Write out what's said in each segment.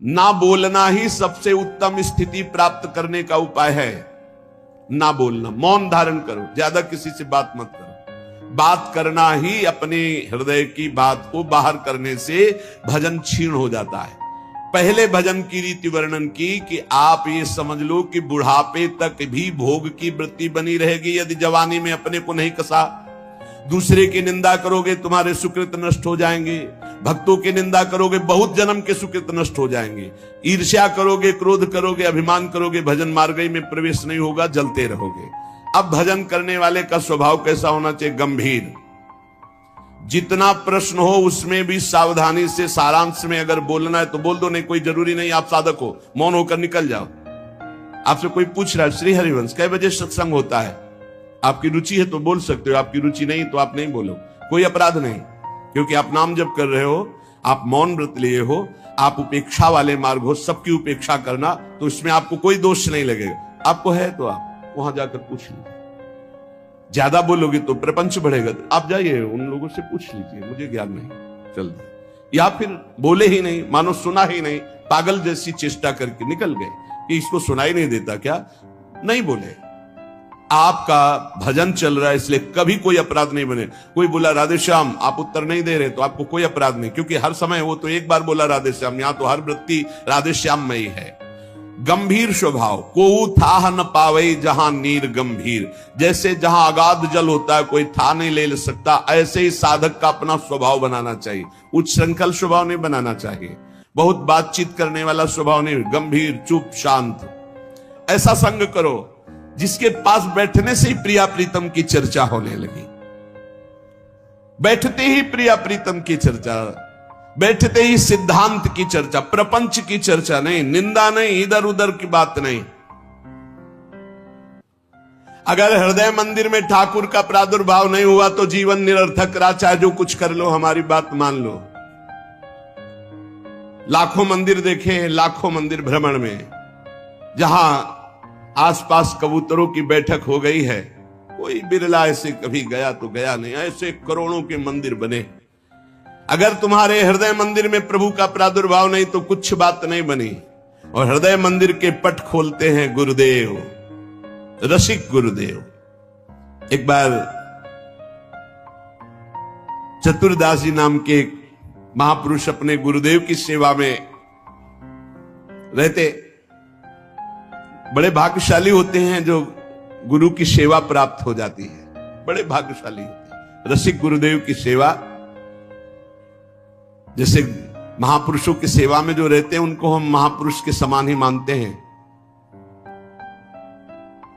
ना बोलना ही सबसे उत्तम स्थिति प्राप्त करने का उपाय है। ना बोलना, मौन धारण करो, ज्यादा किसी से बात मत करो। बात करना ही अपने हृदय की बात को बाहर करने से भजन क्षीण हो जाता है। पहले भजन की रीति वर्णन की कि आप ये समझ लो कि बुढ़ापे तक भी भोग की वृत्ति बनी रहेगी यदि जवानी में अपने को नहीं कसा। दूसरे की निंदा करोगे तुम्हारे सुकृत नष्ट हो जाएंगे, भक्तों की निंदा करोगे बहुत जन्म के सुकृत नष्ट हो जाएंगे, ईर्ष्या करोगे, क्रोध करोगे, अभिमान करोगे, भजन मार्ग में प्रवेश नहीं होगा, जलते रहोगे। अब भजन करने वाले का स्वभाव कैसा होना चाहिए? गंभीर। जितना प्रश्न हो उसमें भी सावधानी से सारांश में अगर बोलना है तो बोल दो, नहीं कोई जरूरी नहीं आप साधक हो, मौन होकर निकल जाओ। आपसे कोई पूछ रहा है श्री हरिवंश कै बजे सत्संग होता है, आपकी रुचि है तो बोल सकते हो, आपकी रुचि नहीं तो आप नहीं बोलो, कोई अपराध नहीं, क्योंकि आप नाम जप कर रहे हो, आप मौन व्रत लिए हो, आप उपेक्षा वाले मार्ग हो, सबकी उपेक्षा करना, तो इसमें आपको कोई दोष नहीं लगेगा। आपको है तो आप वहां जाकर पूछ लीजिए। ज्यादा बोलोगे तो प्रपंच बढ़ेगा, आप जाइए उन लोगों से पूछ लीजिए, मुझे ज्ञान नहीं, चल दे। या फिर बोले ही नहीं, मानो सुना ही नहीं, पागल जैसी चेष्टा करके निकल गए कि इसको सुनाई नहीं देता क्या, नहीं बोले। आपका भजन चल रहा है इसलिए कभी कोई अपराध नहीं बने। कोई बोला राधे श्याम आप उत्तर नहीं दे रहे तो आपको कोई अपराध नहीं, क्योंकि हर समय वो तो एक बार बोला राधे श्याम, यहां तो हर वृत्ति राधे श्याम में ही है। गंभीर स्वभाव, को था न पावे जहां नीर गंभीर, जैसे जहां अगाध जल होता है कोई था नहीं ले सकता, ऐसे ही साधक का अपना स्वभाव बनाना चाहिए। उच्च श्रृंखल स्वभाव नहीं बनाना चाहिए, बहुत बातचीत करने वाला स्वभाव नहीं, गंभीर चुप शांत। ऐसा संग करो जिसके पास बैठने से ही प्रिया प्रीतम की चर्चा होने लगी, बैठते ही प्रिया प्रीतम की चर्चा, बैठते ही सिद्धांत की चर्चा, प्रपंच की चर्चा नहीं, निंदा नहीं, इधर उधर की बात नहीं। अगर हृदय मंदिर में ठाकुर का प्रादुर्भाव नहीं हुआ तो जीवन निरर्थक रहा, चाहे जो कुछ कर लो, हमारी बात मान लो। लाखों मंदिर देखे, लाखों मंदिर भ्रमण में, जहां आसपास कबूतरों की बैठक हो गई है, कोई बिरला ऐसे कभी गया तो गया नहीं, ऐसे करोड़ों के मंदिर बने। अगर तुम्हारे हृदय मंदिर में प्रभु का प्रादुर्भाव नहीं तो कुछ बात नहीं बनी। और हृदय मंदिर के पट खोलते हैं गुरुदेव, रसिक गुरुदेव। एक बार चतुरदास जी नाम के एक महापुरुष अपने गुरुदेव की सेवा में रहते। बड़े भाग्यशाली होते हैं जो गुरु की सेवा प्राप्त हो जाती है, बड़े भाग्यशाली होते हैं। रसिक गुरुदेव की सेवा, जैसे महापुरुषों की सेवा में जो रहते हैं उनको हम महापुरुष के समान ही मानते हैं।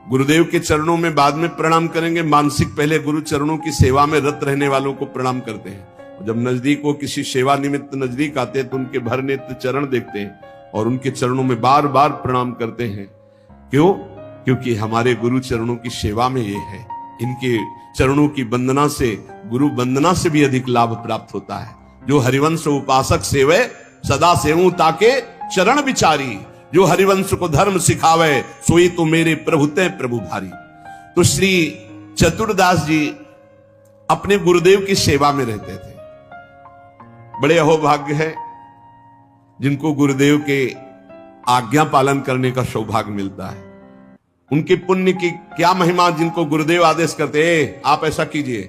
गुरुदेव के चरणों में बाद में प्रणाम करेंगे, मानसिक पहले गुरु चरणों की सेवा में रत रहने वालों को प्रणाम करते हैं। जब नजदीक वो किसी सेवा निमित्त नजदीक आते हैं तो उनके भर नेत्र चरण देखते हैं और उनके चरणों में बार बार प्रणाम करते हैं। क्यों? क्योंकि हमारे गुरु चरणों की सेवा में ये है, इनके चरणों की वंदना से, गुरु वंदना से भी अधिक लाभ प्राप्त होता है। जो हरिवंश उपासक सेवे सदा सेवूं ताके चरण विचारी, जो हरिवंश को धर्म सिखावे सोई तो मेरे प्रभु ते प्रभु भारी। तो श्री चतुरदास जी अपने गुरुदेव की सेवा में रहते थे। बड़े अहोभाग्य है जिनको गुरुदेव के आज्ञा पालन करने का सौभाग्य मिलता है। उनके पुण्य की क्या महिमा, जिनको गुरुदेव आदेश करते आप ऐसा कीजिए,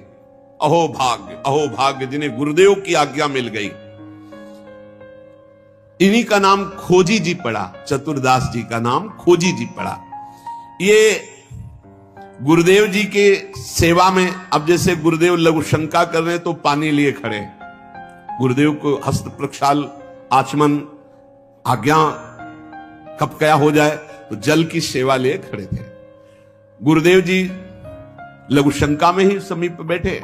अहो भाग्य जिन्हें गुरुदेव की आज्ञा मिल गई। इन्हीं का नाम खोजी जी पड़ा, चतुरदास जी का नाम खोजी जी पड़ा। ये गुरुदेव जी के सेवा में, अब जैसे गुरुदेव लघु शंका कर रहे तो पानी लिए खड़े, गुरुदेव को हस्त प्रक्षाल आचमन आज्ञा कब क्या हो जाए तो जल की सेवा लिए खड़े थे। गुरुदेव जी लघु शंका में ही समीप बैठे।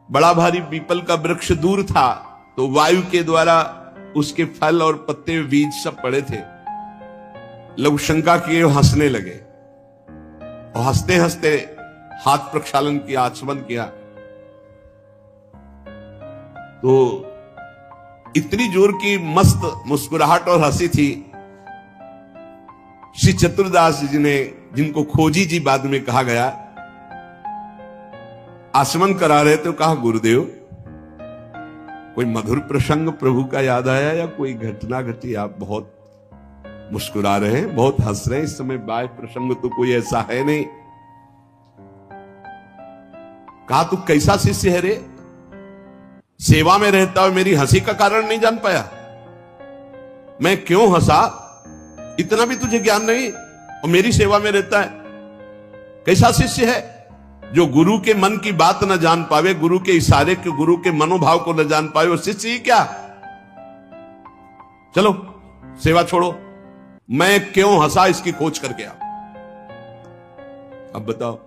बड़ा भारी पीपल का वृक्ष दूर था तो वायु के द्वारा उसके फल और पत्ते बीज सब पड़े थे। लघु शंका किए, हंसने लगे और हंसते हंसते हाथ प्रक्षालन किया, आचमन किया। तो इतनी जोर की मस्त मुस्कुराहट और हंसी थी। श्री चतुरदास जी ने, जिनको खोजी जी बाद में कहा गया, आचमन करा रहे तो कहा गुरुदेव कोई मधुर प्रसंग प्रभु का याद आया या कोई घटना घटी? आप बहुत मुस्कुरा रहे हैं, बहुत हंस रहे हैं इस समय। बाय प्रसंग तो कोई ऐसा है नहीं। कहा तू कैसा शिष्य है रे? सेवा में रहता हुआ मेरी हंसी का कारण नहीं जान पाया? मैं क्यों हंसा इतना भी तुझे ज्ञान नहीं, और मेरी सेवा में रहता है? कैसा शिष्य है जो गुरु के मन की बात न जान पावे, गुरु के इशारे के, गुरु के मनोभाव को न जान पावे, वो शिष्य ही क्या? चलो सेवा छोड़ो, मैं क्यों हंसा इसकी खोज करके आओ। अब बताओ,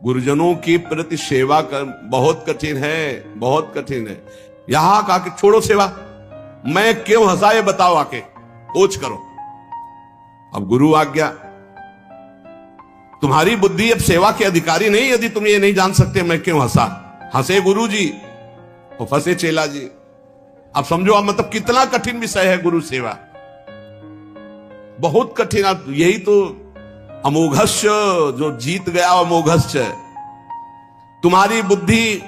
गुरुजनों के प्रति सेवा कर बहुत कठिन है, बहुत कठिन है। यहां कहा कि छोड़ो सेवा, मैं क्यों हंसा ये बताओ, आके खोज करो। अब गुरु आज्ञा, तुम्हारी बुद्धि अब सेवा के अधिकारी नहीं यदि तुम ये नहीं जान सकते मैं क्यों हंसा। हंसे गुरु जी और फंसे चेला जी। अब समझो, अब मतलब कितना कठिन विषय है गुरु सेवा, बहुत कठिन। आप यही तो अमोघस्य, जो जीत गया अमोघस्य। तुम्हारी बुद्धि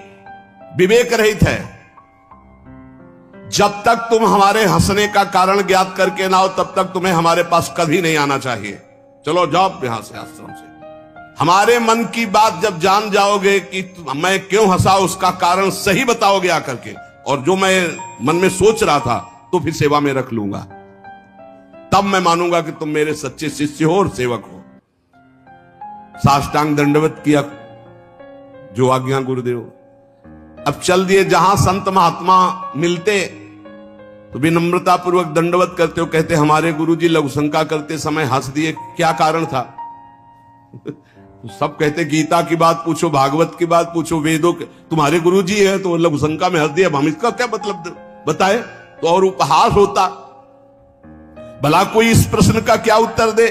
विवेक रहित है। जब तक तुम हमारे हंसने का कारण ज्ञात करके ना हो तब तक तुम्हें हमारे पास कभी नहीं आना चाहिए। चलो जाओ यहां से, आश्रम से। हमारे मन की बात जब जान जाओगे कि मैं क्यों हंसा, उसका कारण सही बताओगे आकर के, और जो मैं मन में सोच रहा था तो फिर सेवा में रख लूंगा, तब मैं मानूंगा कि तुम मेरे सच्चे शिष्य हो और सेवक हो। साष्टांग दंडवत किया, जो आज्ञा गुरुदेव। अब चल दिए, जहां संत महात्मा मिलते तो विनम्रता पूर्वक दंडवत करते हो, कहते हमारे गुरुजी लघुशंका करते समय हंस दिए, क्या कारण था? तो सब कहते गीता की बात पूछो, भागवत की बात पूछो, वेदों के, तुम्हारे गुरुजी है तो लघुशंका में हंस दिया, हम इसका क्या मतलब बताए तो और उपहास होता। भला कोई इस प्रश्न का क्या उत्तर दे?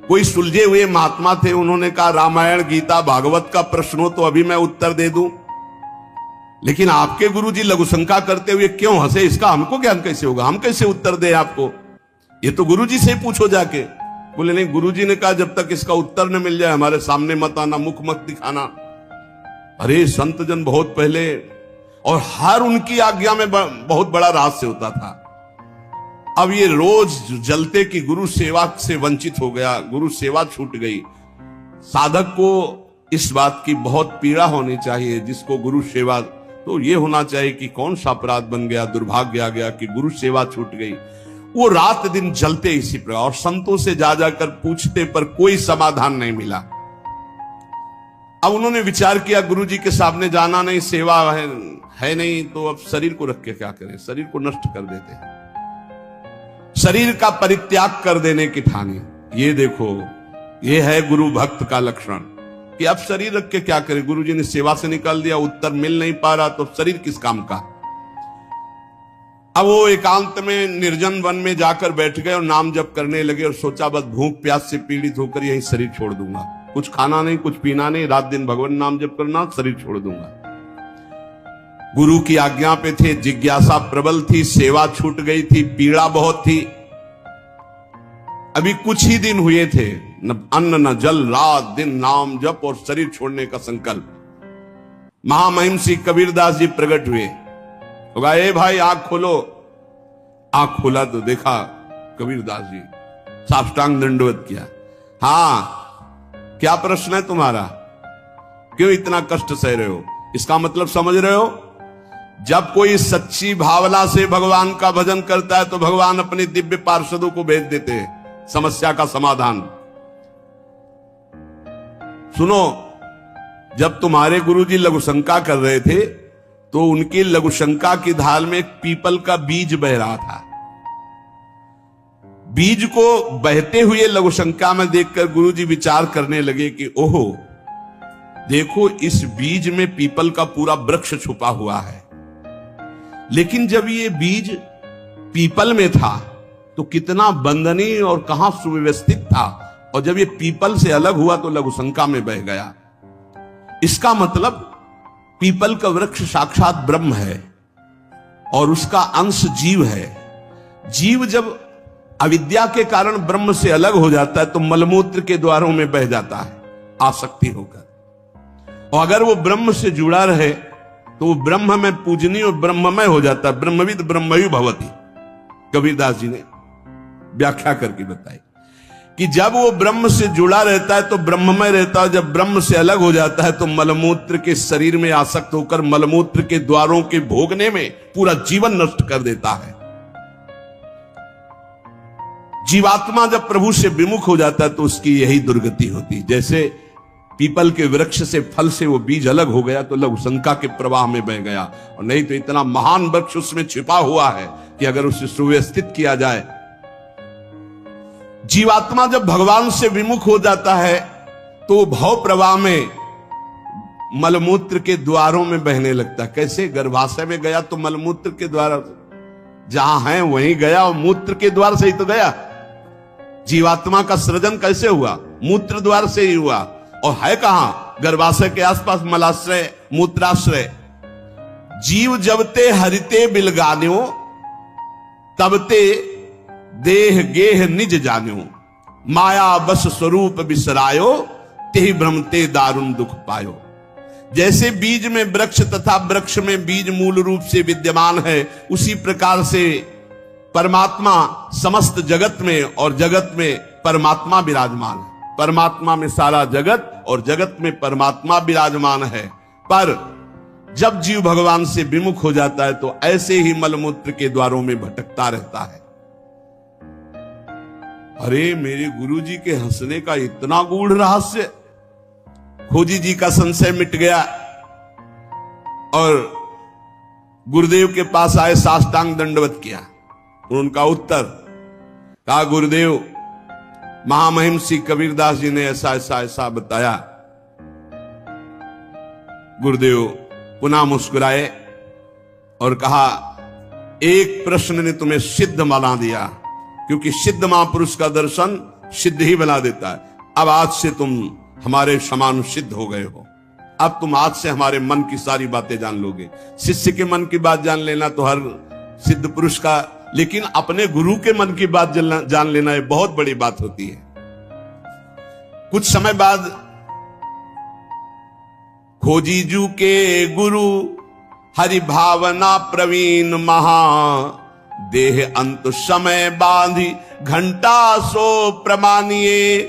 कोई सुलझे हुए महात्मा थे, उन्होंने कहा रामायण गीता भागवत का प्रश्न हो तो अभी मैं उत्तर दे दूं, लेकिन आपके गुरुजी लघुशंका करते हुए क्यों हंसे, इसका हमको ज्ञान कैसे होगा? हम कैसे उत्तर दें आपको? ये तो गुरुजी से पूछो जाके। बोले नहीं, गुरुजी ने कहा जब तक इसका उत्तर न मिल जाए हमारे सामने मत आना, मुख मत दिखाना। अरे संत जन बहुत पहले, और हर उनकी आज्ञा में बहुत बड़ा रहस्य होता था। अब ये रोज जलते कि गुरु सेवा से वंचित हो गया, गुरु सेवा छूट गई। साधक को इस बात की बहुत पीड़ा होनी चाहिए, जिसको गुरु सेवा, तो ये होना चाहिए कि कौन सा अपराध बन गया, दुर्भाग्य आ गया कि गुरु सेवा छूट गई। वो रात दिन जलते इसी प्रकार, और संतों से जा जाकर पूछते पर कोई समाधान नहीं मिला। अब उन्होंने विचार किया गुरुजी के सामने जाना नहीं, सेवा है नहीं, तो अब शरीर को रख के क्या करें, शरीर को नष्ट कर देते हैं। शरीर का परित्याग कर देने की ठानी। ये देखो, ये है गुरु भक्त का लक्षण कि अब शरीर रख के क्या करें। गुरुजी ने सेवा से निकाल दिया, उत्तर मिल नहीं पा रहा, तो शरीर किस काम का। अब वो एकांत में निर्जन वन में जाकर बैठ गए और नाम जप करने लगे, और सोचा बस भूख प्यास से पीड़ित होकर यही शरीर छोड़ दूंगा, कुछ खाना नहीं, कुछ पीना नहीं, रात दिन भगवान नाम जप करना, शरीर छोड़ दूंगा। गुरु की आज्ञा पे थे, जिज्ञासा प्रबल थी, सेवा छूट गई थी, पीड़ा बहुत थी। अभी कुछ ही दिन हुए थे, न अन्न न जल, रात दिन नाम जप और शरीर छोड़ने का संकल्प। महामहिम श्री कबीरदास जी प्रकट हुए, कहा ए भाई आंख खोलो। आंख खोला तो देखा कबीरदास जी, साष्टांग दंडवत किया। हाँ, क्या प्रश्न है तुम्हारा, क्यों इतना कष्ट सह रहे हो? इसका मतलब समझ रहे हो? जब कोई सच्ची भावना से भगवान का भजन करता है तो भगवान अपने दिव्य पार्षदों को भेज देते हैं समस्या का समाधान। सुनो, जब तुम्हारे गुरुजी लघुशंका कर रहे थे तो उनकी लघुशंका की ढाल में एक पीपल का बीज बह रहा था। बीज को बहते हुए लघुशंका में देखकर गुरुजी विचार करने लगे कि ओहो, देखो इस बीज में पीपल का पूरा वृक्ष छुपा हुआ है। लेकिन जब ये बीज पीपल में था तो कितना बंदनीय और कहां सुव्यवस्थित था, और जब ये पीपल से अलग हुआ तो लघुशंका में बह गया। इसका मतलब पीपल का वृक्ष साक्षात ब्रह्म है और उसका अंश जीव है। जीव जब अविद्या के कारण ब्रह्म से अलग हो जाता है तो मलमूत्र के द्वारों में बह जाता है आसक्ति होकर, और अगर वो ब्रह्म से जुड़ा रहे तो वो ब्रह्म में पूजनीय और ब्रह्ममय हो जाता है। ब्रह्मविद ब्रह्मयु भवति, कबीरदास जी ने व्याख्या करके बताई कि जब वो ब्रह्म से जुड़ा रहता है तो ब्रह्ममय रहता है, जब ब्रह्म से अलग हो जाता है तो मलमूत्र के शरीर में आसक्त होकर मलमूत्र के द्वारों के भोगने में पूरा जीवन नष्ट कर देता है। जीवात्मा जब प्रभु से विमुख हो जाता है तो उसकी यही दुर्गति होती है। जैसे पीपल के वृक्ष से फल से वो बीज अलग हो गया तो लघु शंका के प्रवाह में बह गया, और नहीं तो इतना महान वृक्ष उसमें छिपा हुआ है कि अगर उसे सुव्यवस्थित किया जाए। जीवात्मा जब भगवान से विमुख हो जाता है तो भव प्रवाह में मलमूत्र के द्वारों में बहने लगता है। कैसे? गर्भाशय में गया तो मलमूत्र के द्वार जहां है वहीं गया, और मूत्र के द्वार से ही तो गया। जीवात्मा का सृजन कैसे हुआ? मूत्र द्वार से ही हुआ। और है कहां? गर्भाशय के आसपास मलाश्रय, मूत्राश्रय। जीव जबते हरिते बिलगान्यो तबते देह गेह निज जान्यो, माया बस स्वरूप बिसरायो, तेहि भ्रमते दारुण दुख पायो। जैसे बीज में वृक्ष तथा वृक्ष में बीज मूल रूप से विद्यमान है, उसी प्रकार से परमात्मा समस्त जगत में और जगत में परमात्मा विराजमान है। परमात्मा में सारा जगत और जगत में परमात्मा विराजमान है। पर जब जीव भगवान से विमुख हो जाता है तो ऐसे ही मलमूत्र के द्वारों में भटकता रहता है। अरे मेरे गुरुजी के हंसने का इतना गूढ़ रहस्य! खोजी जी का संशय मिट गया और गुरुदेव के पास आए, साष्टांग दंडवत किया। उनका उत्तर कहा, गुरुदेव महामहिम श्री कबीरदास जी ने ऐसा ऐसा ऐसा बताया। गुरुदेव पुनः मुस्कुराए और कहा, एक प्रश्न ने तुम्हें सिद्ध बना दिया, क्योंकि सिद्ध महापुरुष का दर्शन सिद्ध ही बना देता है। अब आज से तुम हमारे समान सिद्ध हो गए हो। अब तुम आज से हमारे मन की सारी बातें जान लोगे। शिष्य के मन की बात जान लेना तो हर सिद्ध पुरुष का, लेकिन अपने गुरु के मन की बात जान लेना एक बहुत बड़ी बात होती है। कुछ समय बाद खोजीजू के गुरु हरि भावना प्रवीण महा, देह अंत समय बांधी घंटा सो प्रमानिए,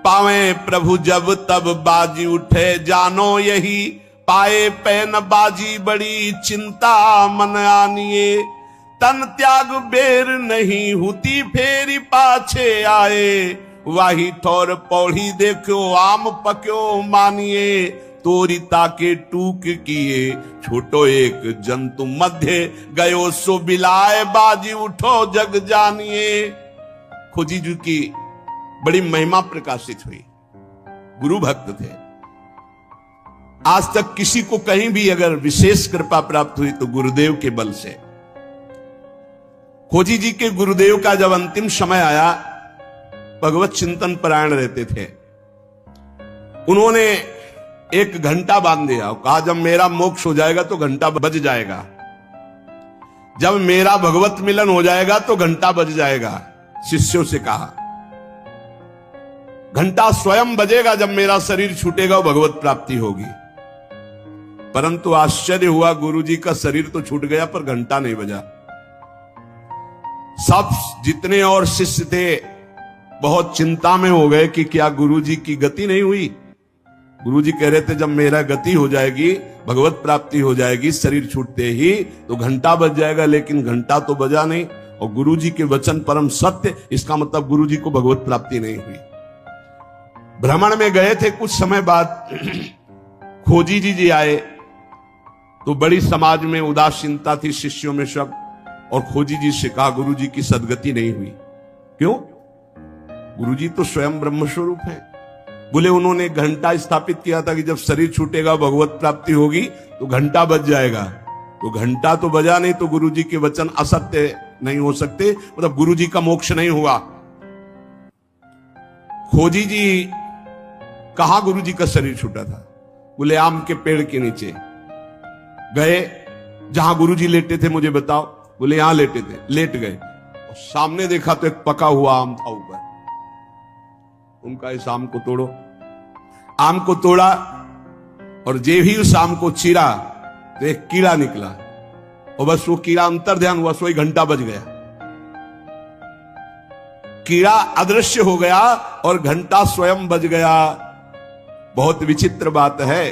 पावे प्रभु जब तब बाजी उठे जानो यही, पाए पैन बाजी बड़ी चिंता मन आनिए, तन त्याग बेर नहीं हुती फेरी पाछे आए, वाही ठोर पौड़ी देखो आम पक्यो मानिए, तोरिता के टूक किए छोटो एक जंतु मध्य गयो सो बिलाए, बाजी उठो जग जानिए। खोजी जी की बड़ी महिमा प्रकाशित हुई। गुरु भक्त थे। आज तक किसी को कहीं भी अगर विशेष कृपा प्राप्त हुई तो गुरुदेव के बल से। खोजी जी के गुरुदेव का जब अंतिम समय आया, भगवत चिंतन परायण रहते थे, उन्होंने एक घंटा बांध दिया और कहा, जब मेरा मोक्ष हो जाएगा तो घंटा बज जाएगा, जब मेरा भगवत मिलन हो जाएगा तो घंटा बज जाएगा। शिष्यों से कहा, घंटा स्वयं बजेगा, जब मेरा शरीर छूटेगा भगवत प्राप्ति होगी। परंतु आश्चर्य हुआ, गुरुजी का शरीर तो छूट गया पर घंटा नहीं बजा। सब जितने और शिष्य थे बहुत चिंता में हो गए कि क्या गुरुजी की गति नहीं हुई। गुरुजी कह रहे थे, जब मेरा गति हो जाएगी, भगवत प्राप्ति हो जाएगी, शरीर छूटते ही तो घंटा बज जाएगा, लेकिन घंटा तो बजा नहीं। और गुरुजी के वचन परम सत्य, इसका मतलब गुरुजी को भगवत प्राप्ति नहीं हुई। भ्रमण में गए थे, कुछ समय बाद खोजी जी आए तो बड़ी समाज में उदासीनता थी शिष्यों में सब, और खोजी जी से कहा, गुरुजी की सदगति नहीं हुई। क्यों? गुरुजी तो स्वयं ब्रह्म स्वरूप है। बोले, उन्होंने घंटा स्थापित किया था कि जब शरीर छूटेगा भगवत प्राप्ति होगी तो घंटा बज जाएगा। तो घंटा तो बजा नहीं, तो गुरुजी के वचन असत्य नहीं हो सकते, मतलब गुरुजी का मोक्ष नहीं हुआ। खोजी जी, कहां गुरुजी का शरीर छूटा था? बोले, आम के पेड़ के नीचे गए, जहां गुरुजी लेटे थे मुझे बताओ। बोले, यहां लेटे थे। लेट गए और सामने देखा तो एक पका हुआ आम था ऊपर। उनका इस आम को तोड़ो। आम को तोड़ा और जे भी उस आम को चीरा, तो एक कीड़ा निकला और बस वो कीड़ा अंतर ध्यान हुआ, सो 1 घंटा बज गया। कीड़ा अदृश्य हो गया और घंटा स्वयं बज गया। बहुत विचित्र बात है।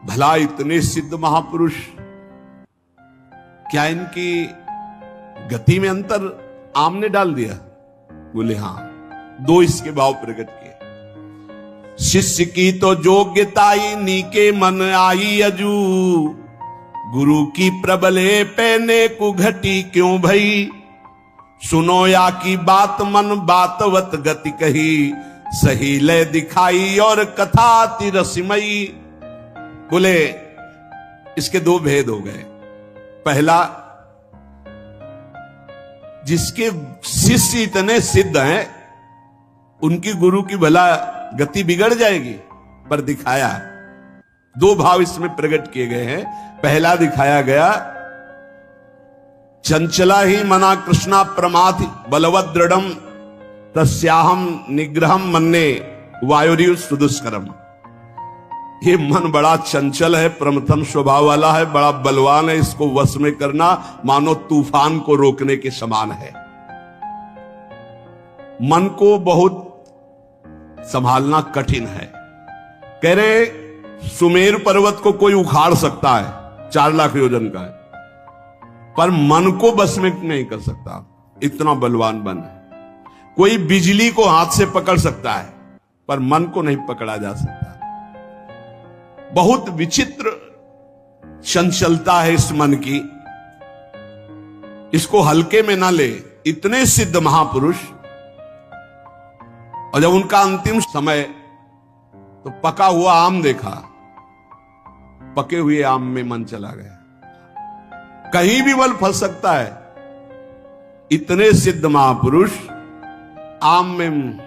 भला इतने सिद्ध महापुरुष, क्या इनकी गति में अंतर आम ने डाल दिया? बोले हां। 2 इसके भाव प्रकट किए। शिष्य की तो योग्यताई नीके मन आई अजू, गुरु की प्रबले पैने को घटी क्यों भई, सुनो या की बात मन बातवत गति कही, सही ले दिखाई और कथा अति रसमयी। बोले इसके 2 भेद हो गए। पहला, जिसके शिष्य इतने सिद्ध हैं उनकी गुरु की भला गति बिगड़ जाएगी, पर दिखाया 2 भाव इसमें प्रकट किए गए हैं। पहला दिखाया गया, चंचला ही मना कृष्णा प्रमाथि बलवद दृढ़म तस्याहम निग्रहम मन्ने वायुरिव सुदुष्करम। ये मन बड़ा चंचल है, प्रमथन स्वभाव वाला है, बड़ा बलवान है, इसको वश में करना मानो तूफान को रोकने के समान है। मन को बहुत संभालना कठिन है। कह रहे सुमेर पर्वत को कोई उखाड़ सकता है, 4 लाख योजन का है, पर मन को बस में नहीं कर सकता, इतना बलवान मन है। कोई बिजली को हाथ से पकड़ सकता है, पर मन को नहीं पकड़ा जा सकता। बहुत विचित्र चंचलता है इस मन की, इसको हल्के में ना ले। इतने सिद्ध महापुरुष, और जब उनका अंतिम समय, तो पका हुआ आम देखा, पके हुए आम में मन चला गया। कहीं भी बल फंस सकता है। इतने सिद्ध महापुरुष आम में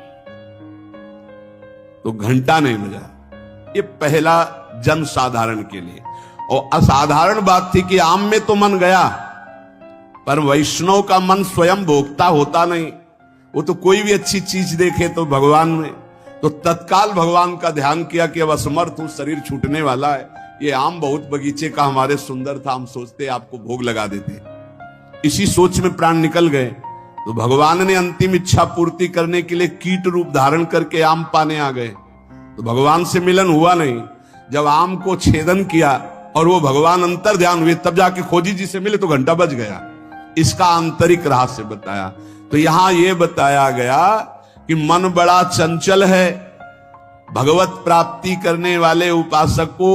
तो घंटा नहीं बजा। ये पहला जन साधारण के लिए। और असाधारण बात थी कि आम में तो मन गया, पर वैष्णव का मन स्वयं भोक्ता होता नहीं। वो तो कोई भी अच्छी चीज देखे तो भगवान में, तो तत्काल भगवान का ध्यान किया कि अब असमर्थ हूं, शरीर छूटने वाला है। ये आम बहुत बगीचे का हमारे सुंदर था, हम सोचते आपको भोग लगा देते। इसी सोच में प्राण निकल गए। तो भगवान ने अंतिम इच्छा पूर्ति करने के लिए कीट रूप धारण करके आम पाने आ गए। तो भगवान से मिलन हुआ नहीं। जब आम को छेदन किया और वो भगवान अंतर ध्यान हुए, तब जाके खोजी जी से मिले तो घंटा बज गया। इसका आंतरिक रहस्य बताया। तो यहां यह बताया गया कि मन बड़ा चंचल है। भगवत प्राप्ति करने वाले उपासक को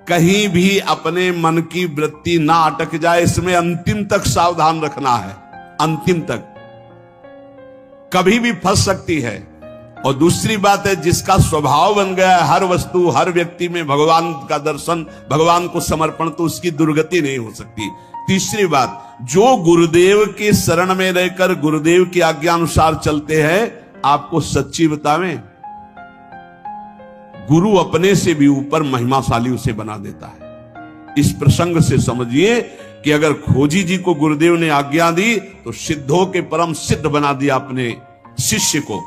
कहीं भी अपने मन की वृत्ति ना अटक जाए, इसमें अंतिम तक सावधान रखना है। अंतिम तक कभी भी फंस सकती है। और दूसरी बात है, जिसका स्वभाव बन गया है हर वस्तु हर व्यक्ति में भगवान का दर्शन, भगवान को समर्पण, तो उसकी दुर्गति नहीं हो सकती। तीसरी बात, जो गुरुदेव के शरण में रहकर गुरुदेव की आज्ञा अनुसार चलते हैं, आपको सच्ची बतावें, गुरु अपने से भी ऊपर महिमाशाली उसे बना देता है। इस प्रसंग से समझिए कि अगर खोजी जी को गुरुदेव ने आज्ञा दी तो सिद्धों के परम सिद्ध बना दिया अपने शिष्य को।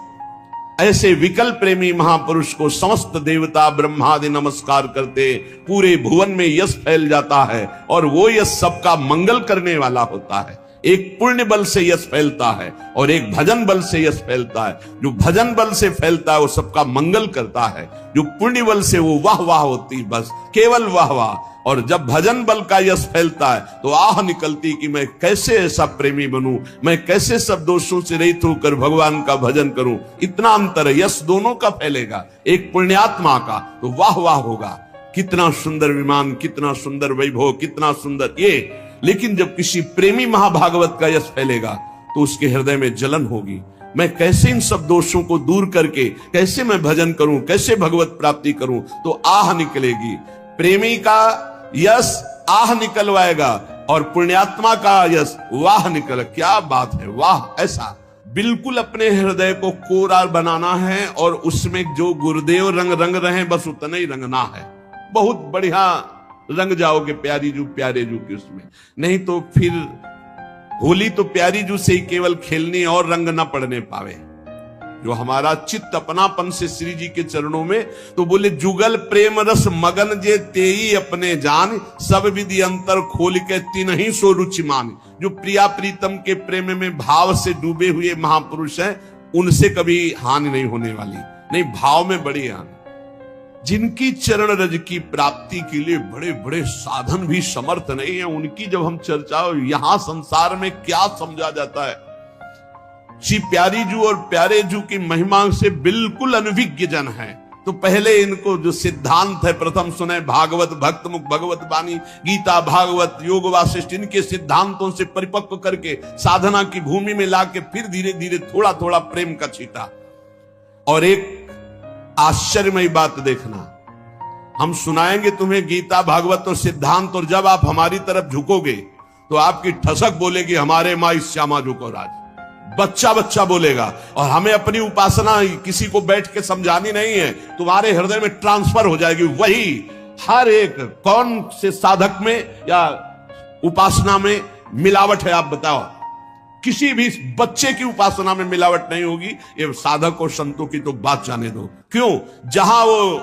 ऐसे विकल प्रेमी महापुरुष को समस्त देवता ब्रह्मादि नमस्कार करते, पूरे भुवन में यश फैल जाता है और वो यश सबका मंगल करने वाला होता है। एक पुण्य बल से यश फैलता है और एक भजन बल से यश फैलता है। जो भजन बल से फैलता है वो सबका मंगल करता है। जो पुण्य बल से वो वाह वाह होती, बस केवल वाह वाह। और जब भजन बल का यश फैलता है तो आह निकलती कि मैं कैसे ऐसा प्रेमी बनूं, मैं कैसे सब दोषों से रहित होकर भगवान का भजन करूं। इतना अंतर है, यश दोनों का फैलेगा। एक पुण्यात्मा का तो वाह वाह होगा, कितना सुंदर विमान, कितना सुंदर वैभव, कितना सुंदर ये। लेकिन जब किसी प्रेमी महाभागवत का यश फैलेगा तो उसके हृदय में जलन होगी। मैं कैसे इन सब दोषों को दूर करके कैसे मैं भजन करूं, कैसे भगवत प्राप्ति करूं, तो आह निकलेगी। प्रेमी का यश आह निकलवाएगा और पुण्यात्मा का यश वाह निकल। क्या बात है, वाह। ऐसा बिल्कुल अपने हृदय को कोरा बनाना है और उसमें जो गुरुदेव रंग रंग रहे बस उतना ही रंगना है। बहुत बढ़िया रंग जाओगे प्यारी जू प्यारे जू की उसमें। नहीं तो फिर होली तो प्यारी जू से ही केवल खेलनी और रंग ना पड़ने पावे। जो हमारा चित्त अपनापन से श्री जी के चरणों में, तो बोले जुगल प्रेम रस मगन जे तेई अपने जान, सब विधि अंतर खोल के तिनहि सो रुचि मान। जो प्रिया प्रीतम के प्रेम में भाव से डूबे हुए महापुरुष हैं, उनसे कभी हानि नहीं होने वाली, नहीं भाव में बड़ी हानि। जिनकी चरण रज की प्राप्ति के लिए बड़े बड़े साधन भी समर्थ नहीं है, उनकी जब हम चर्चा, यहां संसार में क्या समझा जाता है। श्री प्यारी जू और प्यारे जू की महिमा से बिल्कुल अनभिज्ञ जन है, तो पहले इनको जो सिद्धांत है प्रथम सुने। भागवत भक्त मुख भगवत वाणी, गीता भागवत योग वासिष्ठ, इनके सिद्धांतों से परिपक्व करके साधना की भूमि में लाके फिर धीरे धीरे थोड़ा थोड़ा प्रेम का छींटा। और एक आश्चर्यमयी बात देखना, हम सुनाएंगे तुम्हें गीता भागवत और सिद्धांत, और जब आप हमारी तरफ झुकोगे तो आपकी ठसक बोलेगी हमारे माई श्यामा झुको राज, बच्चा बच्चा बोलेगा। और हमें अपनी उपासना किसी को बैठ के समझानी नहीं है, तुम्हारे हृदय में ट्रांसफर हो जाएगी। वही हर एक कौन से साधक में या उपासना में मिलावट है, आप बताओ। किसी भी बच्चे की उपासना में मिलावट नहीं होगी, ये साधक और संतों की तो बात जाने दो। क्यों? जहां वो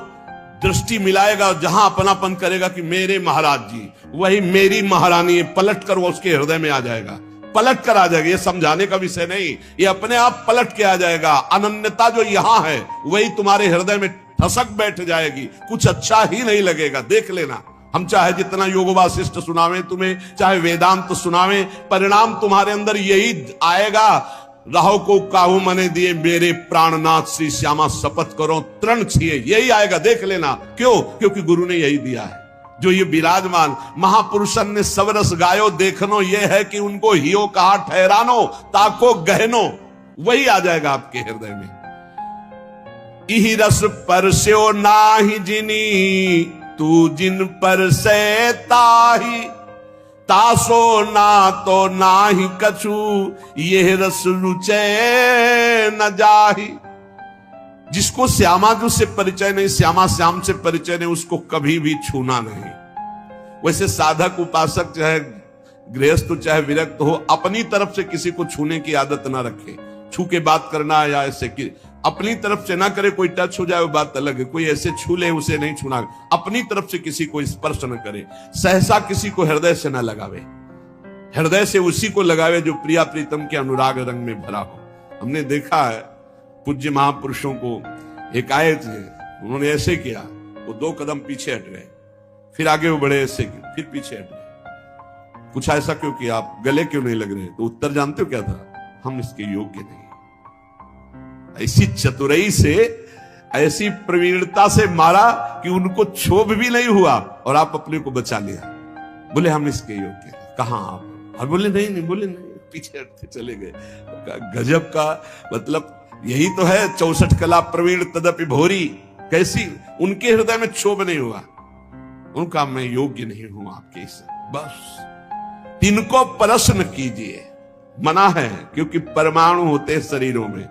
दृष्टि मिलाएगा, जहां अपनापन करेगा कि मेरे महाराज जी, वही मेरी महारानी है, पलट कर वो उसके हृदय में आ जाएगा, पलट कर आ जाएगा। ये समझाने का विषय नहीं, ये अपने आप पलट के आ जाएगा। अनन्यता जो यहां है वही तुम्हारे हृदय में ठसक बैठ जाएगी, कुछ अच्छा ही नहीं लगेगा। देख लेना, हम चाहे जितना योग वासिष्ठ सुनावे तुम्हें, चाहे वेदांत सुनावे, परिणाम तुम्हारे अंदर यही आएगा। राहो को काहू मने दिए मेरे प्राणनाथ श्री श्यामा, शपथ करो तृण छिए, यही आएगा। देख लेना, क्यों? क्योंकि गुरु ने यही दिया है। जो ये विराजमान महापुरुषन ने सबरस गायो देखनो, ये है कि उनको हियो कहा ठहरानो, ताको गहनो, वही आ जाएगा आपके हृदय में। इही रस परस्यो नाही जिनी, तू जिन पर से ताही, तासो ना तो नाही कछु, ये रस रुचे न जाही। जिसको श्यामाजू से परिचय नहीं, श्यामा श्याम से परिचय नहीं, उसको कभी भी छूना नहीं। वैसे साधक उपासक चाहे गृहस्थ चाहे विरक्त हो, अपनी तरफ से किसी को छूने की आदत ना रखे। छू के बात करना या ऐसे कि अपनी तरफ से ना करे, कोई टच हो जाए वो बात अलग है, कोई ऐसे छू ले उसे नहीं छूना। अपनी तरफ से किसी को स्पर्श न करे, सहसा किसी को हृदय से न लगावे, हृदय से उसी को लगावे जो प्रिया प्रीतम के अनुराग रंग में भरा हो। हमने देखा है पूज्य महापुरुषों को, एक आए थे, उन्होंने ऐसे किया, वो 2 कदम पीछे हट गए, फिर आगे वो बढ़े, ऐसे किया, फिर पीछे हट गए। कुछ ऐसा क्यों किया, आप गले क्यों नहीं लग रहे? तो उत्तर जानते हो क्या था? हम इसके योग्य नहीं। ऐसी चतुराई से, ऐसी प्रवीणता से मारा कि उनको क्षोभ भी नहीं हुआ और आप अपने को बचा लिया। बोले हम इसके योग्य हैं। कहां आप? और बोले नहीं, बोले नहीं, पीछे हटते चले गए। गजब का मतलब यही तो है, 64 कला प्रवीण तदपि भोरी। कैसी उनके हृदय में क्षोभ नहीं हुआ, उनका मैं योग्य नहीं हूं आपके इस, बस इनको प्रश्न कीजिए। मना है क्योंकि परमाणु होते हैं शरीरों में।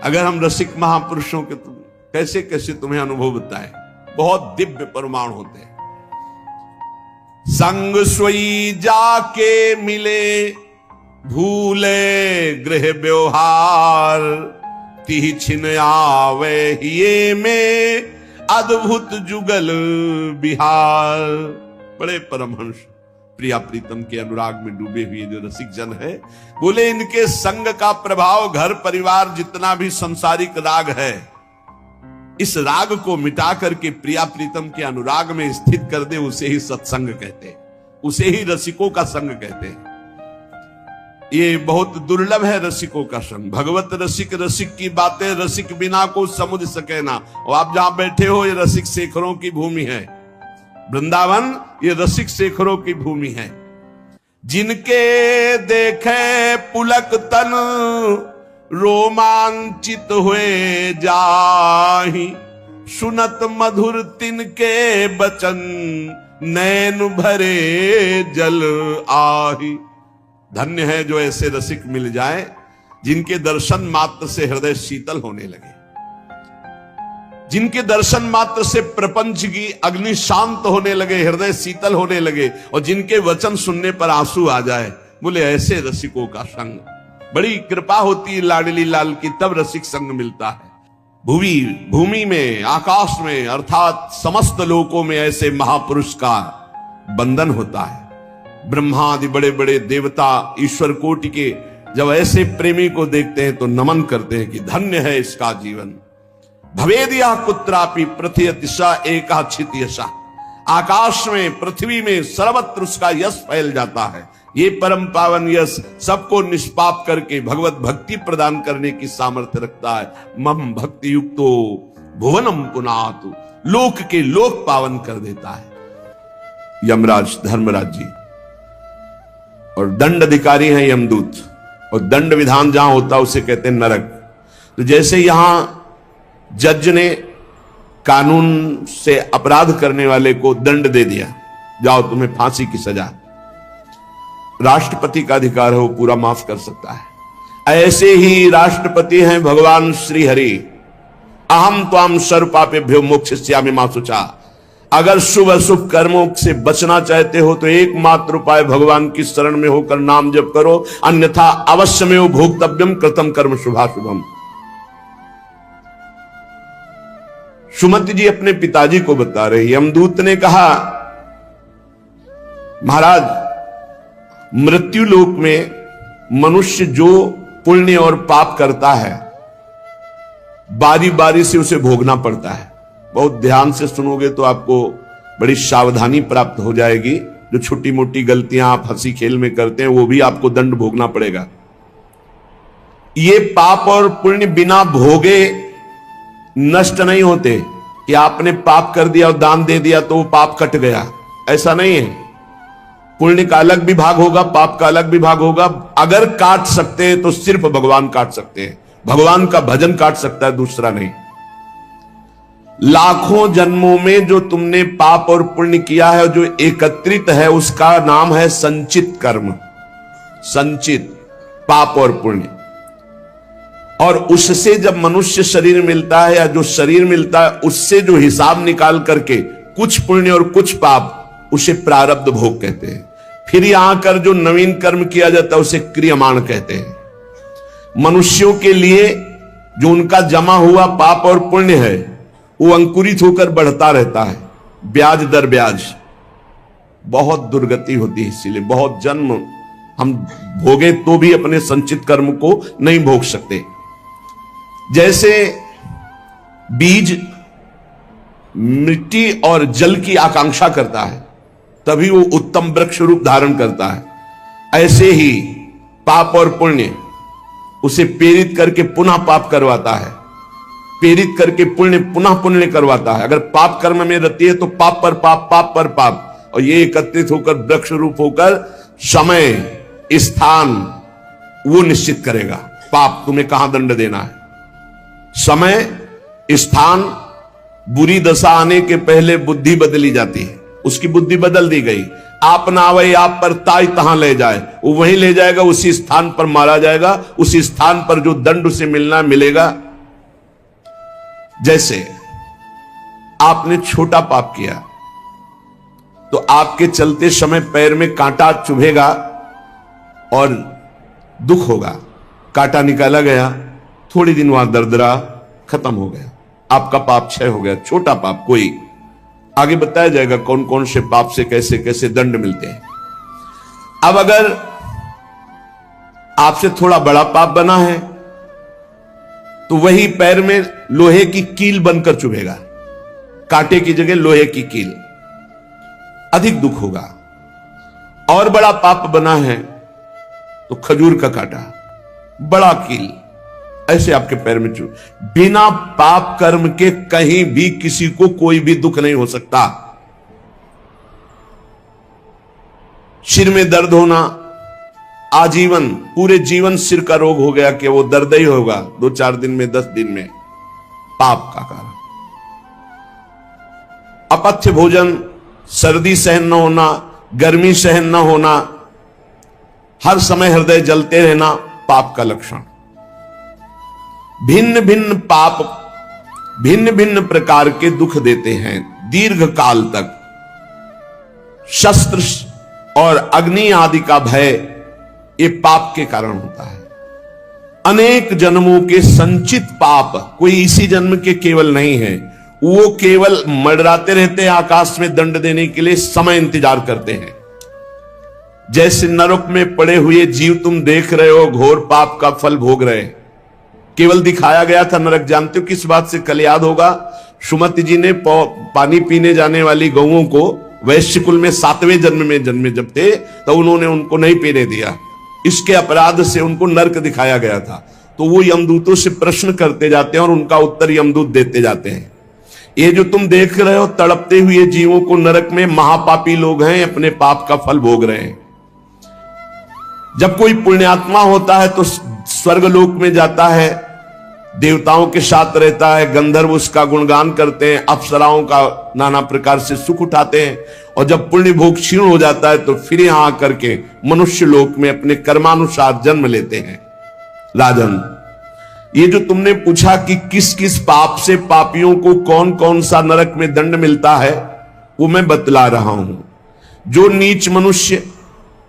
अगर हम रसिक महापुरुषों के तो कैसे कैसे तुम्हें अनुभव बताए, बहुत दिव्य परमाणु होते हैं। संग सोई जाके मिले, भूले गृह व्यवहार, तिहि छिन आवे हिये में, अद्भुत जुगल बिहार। बड़े परमहंस प्रिया प्रीतम के अनुराग में डूबे हुए जो रसिक जन है, बोले इनके संग का प्रभाव घर परिवार जितना भी संसारिक राग है, इस राग को मिटा करके प्रिया प्रीतम के अनुराग में स्थित कर दे, उसे ही सत्संग कहते हैं, उसे ही रसिकों का संग कहते हैं। ये बहुत दुर्लभ है रसिकों का संग। भगवत रसिक, रसिक की बातें रसिक बिना को समझ सके ना। और आप जहां बैठे हो, ये रसिक शेखरों की भूमि है। वृंदावन ये रसिक शेखरों की भूमि है। जिनके देखे पुलक तन, रोमांचित हुए जाहि, सुनत मधुर तिनके बचन, नैन भरे जल आही। धन्य है जो ऐसे रसिक मिल जाए, जिनके दर्शन मात्र से हृदय शीतल होने लगे, जिनके दर्शन मात्र से प्रपंच की अग्नि शांत होने लगे, हृदय शीतल होने लगे, और जिनके वचन सुनने पर आंसू आ जाए। बोले ऐसे रसिकों का संग। बड़ी कृपा होती है लाडली लाल की, तब रसिक संग मिलता है। भूमि में, आकाश में, अर्थात समस्त लोकों में ऐसे महापुरुष का बंधन होता है। ब्रह्मा आदि बड़े बड़े देवता, ईश्वर कोटि के जब ऐसे प्रेमी को देखते हैं तो नमन करते हैं कि धन्य है इसका जीवन। भवेदिया कुत्रापि पृथ्वी दिशा एकाचित यशा, आकाश में, पृथ्वी में सर्वत्र उसका यश फैल जाता है। ये परम पावन यश सबको निष्पाप करके भगवत भक्ति प्रदान करने की सामर्थ्य रखता है। मम भक्ति युक्तो भुवनम पुनातु, लोक के लोक पावन कर देता है। यमराज धर्मराज जी और दंड अधिकारी हैं यमदूत, और दंड विधान जहां होता है उसे कहते हैं नरक। तो जैसे यहां जज ने कानून से अपराध करने वाले को दंड दे दिया, जाओ तुम्हें फांसी की सजा, राष्ट्रपति का अधिकार है वो पूरा माफ कर सकता है। ऐसे ही राष्ट्रपति हैं भगवान श्री हरि। अहम त्वाम सर्वपापेभ्यो मोक्षयिष्यामि मा शुचा। अगर शुभ अशुभ कर्मों से बचना चाहते हो तो एकमात्र उपाय भगवान की शरण में होकर नाम जप करो, अन्यथा अवश्यमेव भोक्तव्यम कृतम कर्म शुभाशुभम। सुमति जी अपने पिताजी को बता रहे, यमदूत ने कहा महाराज मृत्यु लोक में मनुष्य जो पुण्य और पाप करता है बारी बारी से उसे भोगना पड़ता है। बहुत ध्यान से सुनोगे तो आपको बड़ी सावधानी प्राप्त हो जाएगी। जो छोटी मोटी गलतियां आप हंसी खेल में करते हैं वो भी आपको दंड भोगना पड़ेगा। ये पाप और पुण्य बिना भोगे नष्ट नहीं होते कि आपने पाप कर दिया और दान दे दिया तो वो पाप कट गया, ऐसा नहीं है। पुण्य का अलग विभाग होगा, पाप का अलग विभाग होगा। अगर काट सकते हैं तो सिर्फ भगवान काट सकते हैं, भगवान का भजन काट सकता है, दूसरा नहीं। लाखों जन्मों में जो तुमने पाप और पुण्य किया है, जो एकत्रित है, उसका नाम है संचित कर्म। संचित पाप और पुण्य, और उससे जब मनुष्य शरीर मिलता है या जो शरीर मिलता है उससे जो हिसाब निकाल करके कुछ पुण्य और कुछ पाप, उसे प्रारब्ध भोग कहते हैं। फिर यहां कर जो नवीन कर्म किया जाता है उसे क्रियमाण कहते हैं। मनुष्यों के लिए जो उनका जमा हुआ पाप और पुण्य है वो अंकुरित होकर बढ़ता रहता है, ब्याज दर ब्याज। बहुत दुर्गति होती है, इसीलिए बहुत जन्म हम भोगे तो भी अपने संचित कर्म को नहीं भोग सकते। जैसे बीज मिट्टी और जल की आकांक्षा करता है तभी वो उत्तम वृक्ष रूप धारण करता है, ऐसे ही पाप और पुण्य उसे प्रेरित करके पुनः पाप करवाता है, प्रेरित करके पुण्य पुनः पुण्य करवाता है। अगर पाप कर्म में रहती है तो पाप पर पाप, पाप पर पाप, और ये एकत्रित होकर वृक्ष रूप होकर समय स्थान वो निश्चित करेगा। पाप तुम्हें कहां दंड देना है, समय स्थान। बुरी दशा आने के पहले बुद्धि बदली जाती है, उसकी बुद्धि बदल दी गई। आप ना आवे आप पर ताई तहां ले जाए, वो वहीं ले जाएगा, उसी स्थान पर मारा जाएगा, उसी स्थान पर जो दंड उसे मिलना मिलेगा। जैसे आपने छोटा पाप किया तो आपके चलते समय पैर में कांटा चुभेगा और दुख होगा। कांटा निकाला गया, थोड़ी दिन वहां दर्द रहा, खत्म हो गया, आपका पाप क्षय हो गया। छोटा पाप कोई, आगे बताया जाएगा कौन कौन से पाप से कैसे कैसे दंड मिलते हैं। अब अगर आपसे थोड़ा बड़ा पाप बना है तो वही पैर में लोहे की कील बनकर चुभेगा, कांटे की जगह लोहे की कील, अधिक दुख होगा। और बड़ा पाप बना है तो खजूर का कांटा, बड़ा कील, ऐसे आपके पैर में चुभ। बिना पाप कर्म के कहीं भी किसी को कोई भी दुख नहीं हो सकता। सिर में दर्द होना, आजीवन पूरे जीवन सिर का रोग हो गया कि वो दर्द ही होगा 2-4 दिन में, 10 दिन में, पाप का कारण। अपथ्य भोजन, सर्दी सहन न होना, गर्मी सहन न होना, हर समय हृदय जलते रहना, पाप का लक्षण। भिन्न भिन्न पाप भिन्न भिन्न प्रकार के दुख देते हैं दीर्घ काल तक। शस्त्र और अग्नि आदि का भय ये पाप के कारण होता है। अनेक जन्मों के संचित पाप, कोई इसी जन्म के केवल नहीं है, वो केवल मंडराते रहते हैं आकाश में दंड देने के लिए, समय इंतजार करते हैं। जैसे नरक में पड़े हुए जीव तुम देख रहे हो, घोर पाप का फल भोग रहे हैं। केवल दिखाया गया था नरक, जानते हो किस बात से? कल याद होगा, सुमति जी ने पानी पीने जाने वाली गौओं को वैश्य कुल में 7वें जन्म में जन्मे जब थे, तो उन्होंने उनको नहीं पीने दिया। इसके अपराध से उनको नरक दिखाया गया था। तो वो यमदूतों से प्रश्न करते जाते हैं और उनका उत्तर यमदूत देते जाते हैं। ये जो तुम देख रहे हो तड़पते हुए जीवों को नरक में, महापापी लोग हैं, अपने पाप का फल भोग रहे हैं। जब कोई पुण्यात्मा होता है तो स्वर्गलोक में जाता है, देवताओं के साथ रहता है, गंधर्व उसका गुणगान करते हैं, अप्सराओं का नाना प्रकार से सुख उठाते हैं। और जब पुण्य भोग क्षीण हो जाता है तो फिर यहां आकर के मनुष्य लोक में अपने कर्मानुसार जन्म लेते हैं। राजन, ये जो तुमने पूछा कि किस किस पाप से पापियों को कौन कौन सा नरक में दंड मिलता है, वो मैं बतला रहा हूं। जो नीच मनुष्य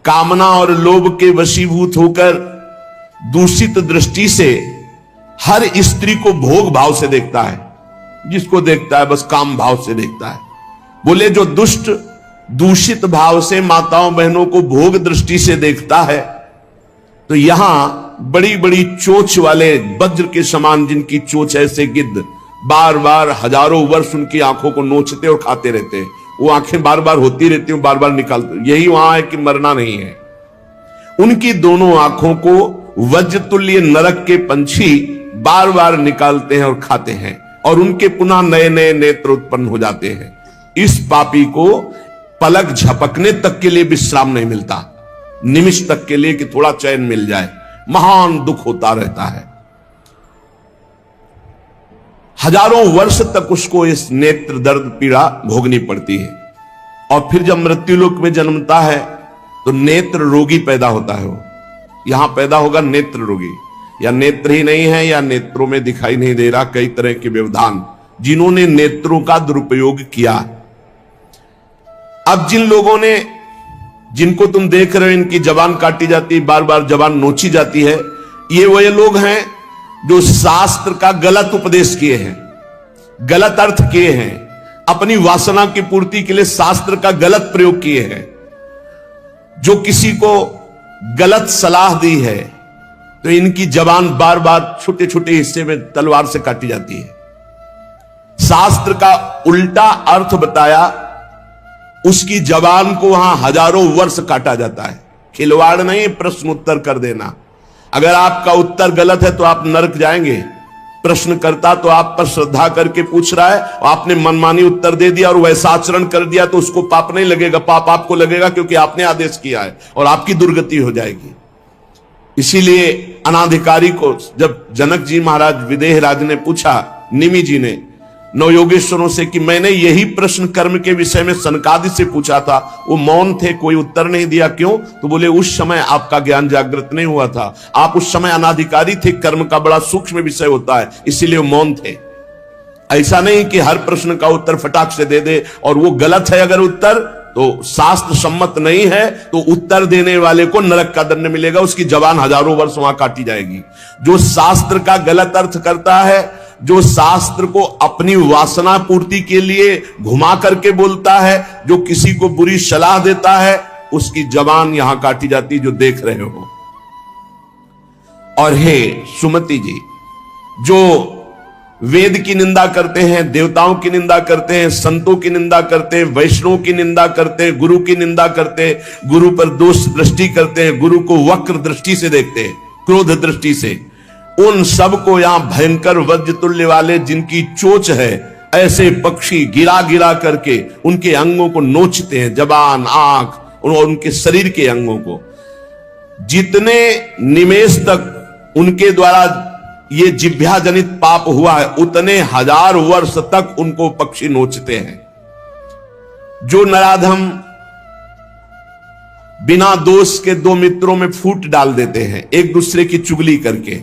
कामना और लोभ के वशीभूत होकर दूषित दृष्टि से हर स्त्री को भोग भाव से देखता है, जिसको देखता है बस काम भाव से देखता है। बोले जो दुष्ट दूषित भाव से माताओं बहनों को भोग दृष्टि से देखता है, तो यहां बड़ी बड़ी चोंच वाले वज्र के समान जिनकी चोंच ऐसे गिद्ध बार बार हजारों वर्ष उनकी आंखों को नोचते और खाते रहते हैं। वो आंखें बार बार होती रहती हैं, बार बार निकालते, यही वहां है कि मरना नहीं है। उनकी दोनों आंखों को वज्र तुल्य नरक के पंछी बार बार निकालते हैं और खाते हैं, और उनके पुनः नए नए नेत्र उत्पन्न हो जाते हैं। इस पापी को पलक झपकने तक के लिए विश्राम नहीं मिलता, निमिष तक के लिए कि थोड़ा चैन मिल जाए, महान दुख होता रहता है। हजारों वर्ष तक उसको इस नेत्र दर्द पीड़ा भोगनी पड़ती है। और फिर जब मृत्युलोक में जन्मता है तो नेत्र रोगी पैदा होता है। वो यहां पैदा होगा नेत्र रोगी, या नेत्र ही नहीं है या नेत्रों में दिखाई नहीं दे रहा, कई तरह के व्यवधान जिन्होंने नेत्रों का दुरुपयोग किया। अब जिन लोगों ने, जिनको तुम देख रहे हो इनकी जबान काटी जाती है, बार बार जबान नोची जाती है, ये वही लोग हैं जो शास्त्र का गलत उपदेश किए हैं, गलत अर्थ किए हैं, अपनी वासना की पूर्ति के लिए शास्त्र का गलत प्रयोग किए हैं। जो किसी को गलत सलाह दी है तो इनकी जबान बार बार छोटे छोटे हिस्से में तलवार से काटी जाती है। शास्त्र का उल्टा अर्थ बताया, उसकी जबान को वहां हजारों वर्ष काटा जाता है। खिलवाड़ नहीं, प्रश्न उत्तर कर देना। अगर आपका उत्तर गलत है तो आप नरक जाएंगे। प्रश्न करता तो आप पर श्रद्धा करके पूछ रहा है, और आपने मनमानी उत्तर दे दिया और वैसा आचरण कर दिया तो उसको पाप नहीं लगेगा, पाप आपको लगेगा क्योंकि आपने आदेश किया है और आपकी दुर्गति हो जाएगी। इसीलिए अनाधिकारी को जब जनक जी महाराज विदेह राज ने पूछा, निमि जी ने नवयोगेश्वरों से कि मैंने यही प्रश्न कर्म के विषय में सनकादि से पूछा था, वो मौन थे, कोई उत्तर नहीं दिया। क्यों? तो बोले उस समय आपका ज्ञान जागृत नहीं हुआ था, आप उस समय अनाधिकारी थे, कर्म का बड़ा सूक्ष्म विषय होता है, इसीलिए मौन थे। ऐसा नहीं कि हर प्रश्न का उत्तर फटाक से दे दे, और वो गलत है अगर उत्तर तो शास्त्र सम्मत नहीं है तो उत्तर देने वाले को नरक का दंड मिलेगा, उसकी जबान हजारों वर्ष वहां काटी जाएगी। जो शास्त्र का गलत अर्थ करता है, जो शास्त्र को अपनी वासना पूर्ति के लिए घुमा करके बोलता है, जो किसी को बुरी सलाह देता है, उसकी जबान यहां काटी जाती, जो देख रहे हो। और हे सुमति जी, जो वेद की निंदा करते हैं, देवताओं की निंदा करते हैं, संतों की निंदा करते हैं, वैष्णव की निंदा करते हैं, गुरु की निंदा करते हैं, गुरु पर दोष दृष्टि करते हैं, गुरु को वक्र दृष्टि से देखते हैं, क्रोध दृष्टि से, उन सब को यहां भयंकर वज्र तुल्य वाले जिनकी चोंच है, ऐसे पक्षी गिरा गिरा करके उनके अंगों को नोचते हैं, जबान, आंख और उनके शरीर के अंगों को। जितने निमेष तक उनके द्वारा ये जिह्वा जनित पाप हुआ है, उतने हजार वर्ष तक उनको पक्षी नोचते हैं। जो नराधम बिना दोष के दो मित्रों में फूट डाल देते हैं, एक दूसरे की चुगली करके,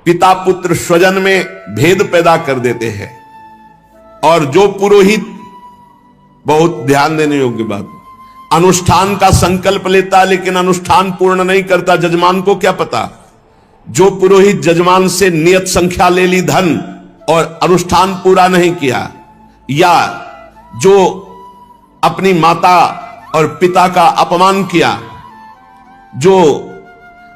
पिता पुत्र स्वजन में भेद पैदा कर देते हैं, और जो पुरोहित, बहुत ध्यान देने योग्य बात, अनुष्ठान का संकल्प लेता लेकिन अनुष्ठान पूर्ण नहीं करता, जजमान को क्या पता, जो पुरोहित जजमान से नियत संख्या ले ली धन और अनुष्ठान पूरा नहीं किया, या जो अपनी माता और पिता का अपमान किया, जो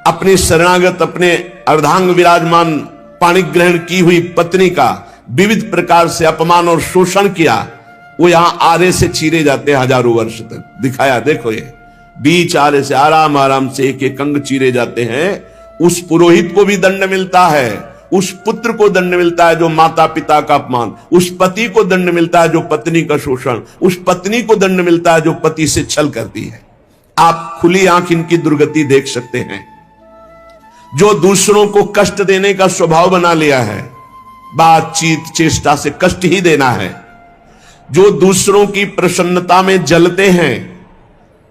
अपनी शरणागत अपने अर्धांग विराजमान पाणिक ग्रहण की हुई पत्नी का विविध प्रकार से अपमान और शोषण किया, वो यहां आरे से चीरे जाते हैं हजारों वर्ष तक। दिखाया, देखो ये बीच आरे से आराम आराम से एक एक अंग चीरे जाते हैं। उस पुरोहित को भी दंड मिलता है, उस पुत्र को दंड मिलता है जो माता पिता का अपमान, उस पति को दंड मिलता है जो पत्नी का शोषण, उस पत्नी को दंड मिलता है जो पति से छल करती है। आप खुली आंख इनकी दुर्गति देख सकते हैं। जो दूसरों को कष्ट देने का स्वभाव बना लिया है, बातचीत चेष्टा से कष्ट ही देना है, जो दूसरों की प्रसन्नता में जलते हैं,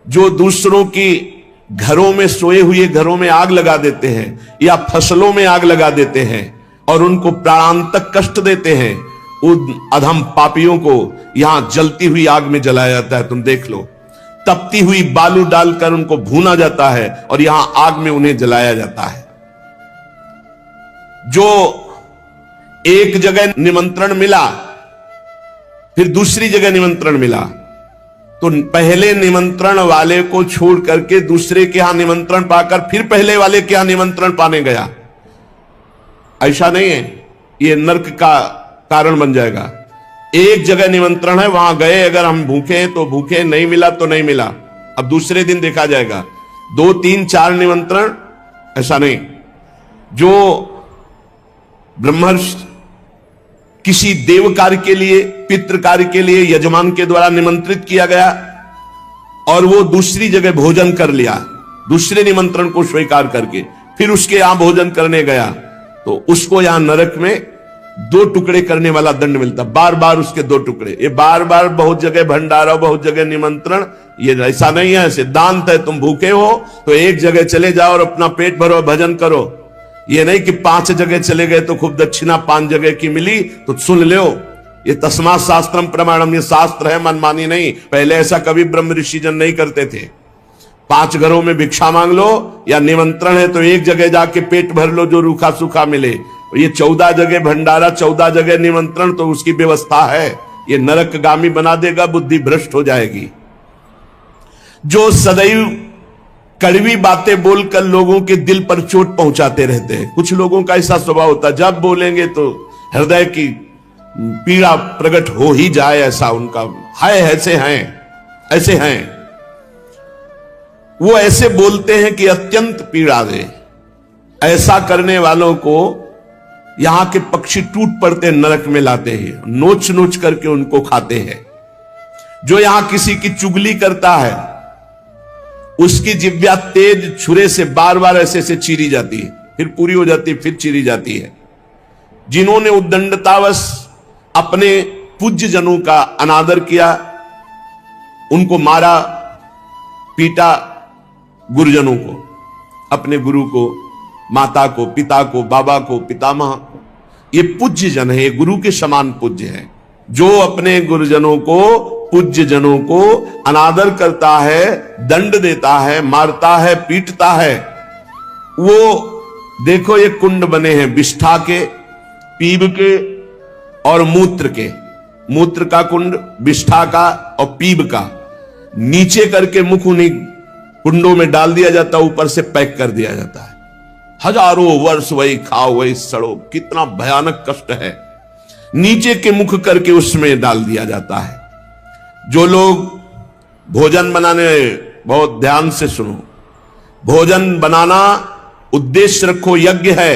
जो दूसरों की घरों में सोए हुए घरों में आग लगा देते हैं या फसलों में आग लगा देते हैं और उनको प्राणांतक कष्ट देते हैं, उन अधम पापियों को यहां जलती हुई आग में जलाया जाता है। तुम देख लो, तपती हुई बालू डालकर उनको भूना जाता है और यहां आग में उन्हें जलाया जाता है। जो एक जगह निमंत्रण मिला फिर दूसरी जगह निमंत्रण मिला, तो पहले निमंत्रण वाले को छोड़ करके दूसरे के यहां निमंत्रण पाकर फिर पहले वाले के यहां निमंत्रण पाने गया। ऐसा नहीं है, यह नरक का कारण बन जाएगा। एक जगह निमंत्रण है, वहां गए, अगर हम भूखे हैं तो भूखे, नहीं मिला तो नहीं मिला, अब दूसरे दिन देखा जाएगा। 2 3 4 निमंत्रण, ऐसा नहीं। जो ब्रह्मर्षि किसी देव कार्य के लिए, पितृ कार्य के लिए यजमान के द्वारा निमंत्रित किया गया और वो दूसरी जगह भोजन कर लिया, दूसरे निमंत्रण को स्वीकार करके फिर उसके यहां भोजन करने गया, तो उसको यहां नरक में 2 टुकड़े करने वाला दंड मिलता। बार बार उसके 2 टुकड़े, ये बार बार बहुत जगह भंडारा, बहुत जगह निमंत्रण, ये ऐसा नहीं है। सिद्धांत है, तुम भूखे हो तो एक जगह चले जाओ और अपना पेट भरो, भजन करो। ये नहीं कि 5 जगह चले गए तो खूब दक्षिणा 5 जगह की मिली तो सुन लो। ये तस्मात् शास्त्रम प्रमाणम, ये शास्त्र है, मनमानी नहीं। पहले ऐसा कभी ब्रह्म ऋषि जन नहीं करते थे। 5 घरों में भिक्षा मांग लो या निमंत्रण है तो एक जगह जाके पेट भर लो जो रूखा सूखा मिले। ये 14 जगह भंडारा, 14 जगह निमंत्रण, तो उसकी व्यवस्था है। ये नरकगामी बना देगा, बुद्धि भ्रष्ट हो जाएगी। जो सदैव कड़वी बातें बोलकर लोगों के दिल पर चोट पहुंचाते रहते हैं। कुछ लोगों का ऐसा स्वभाव होता है, जब बोलेंगे तो हृदय की पीड़ा प्रकट हो ही जाए, ऐसा उनका है। ऐसे हैं वो, ऐसे बोलते हैं कि अत्यंत पीड़ा दे। ऐसा करने वालों को यहां के पक्षी टूट पड़ते नरक में लाते हैं, नोच नोच करके उनको खाते हैं। जो यहां किसी की चुगली करता है उसकी जिह्वा तेज छुरे से बार बार ऐसे ऐसे चीरी जाती है, फिर पूरी हो जाती है, फिर चीरी जाती है। जिन्होंने उद्दंडतावश अपने पूज्य जनों का अनादर किया, उनको मारा पीटा, गुरुजनों को, अपने गुरु को, माता को, पिता को, बाबा को, पितामह, ये पूज्य जन है, ये गुरु के समान पूज्य है। जो अपने गुरुजनों को, पूज्य जनों को अनादर करता है, दंड देता है, मारता है, पीटता है, वो देखो ये कुंड बने हैं विष्ठा के, पीब के और मूत्र के। मूत्र का कुंड, विष्ठा का और पीब का, नीचे करके मुख उन्हीं कुंडों में डाल दिया जाता है, ऊपर से पैक कर दिया जाता है। हजारों वर्ष वही खाओ वही सड़ो, कितना भयानक कष्ट है। नीचे के मुख करके उसमें डाल दिया जाता है। जो लोग भोजन बनाने, बहुत ध्यान से सुनो, भोजन बनाना उद्देश्य रखो, यज्ञ है,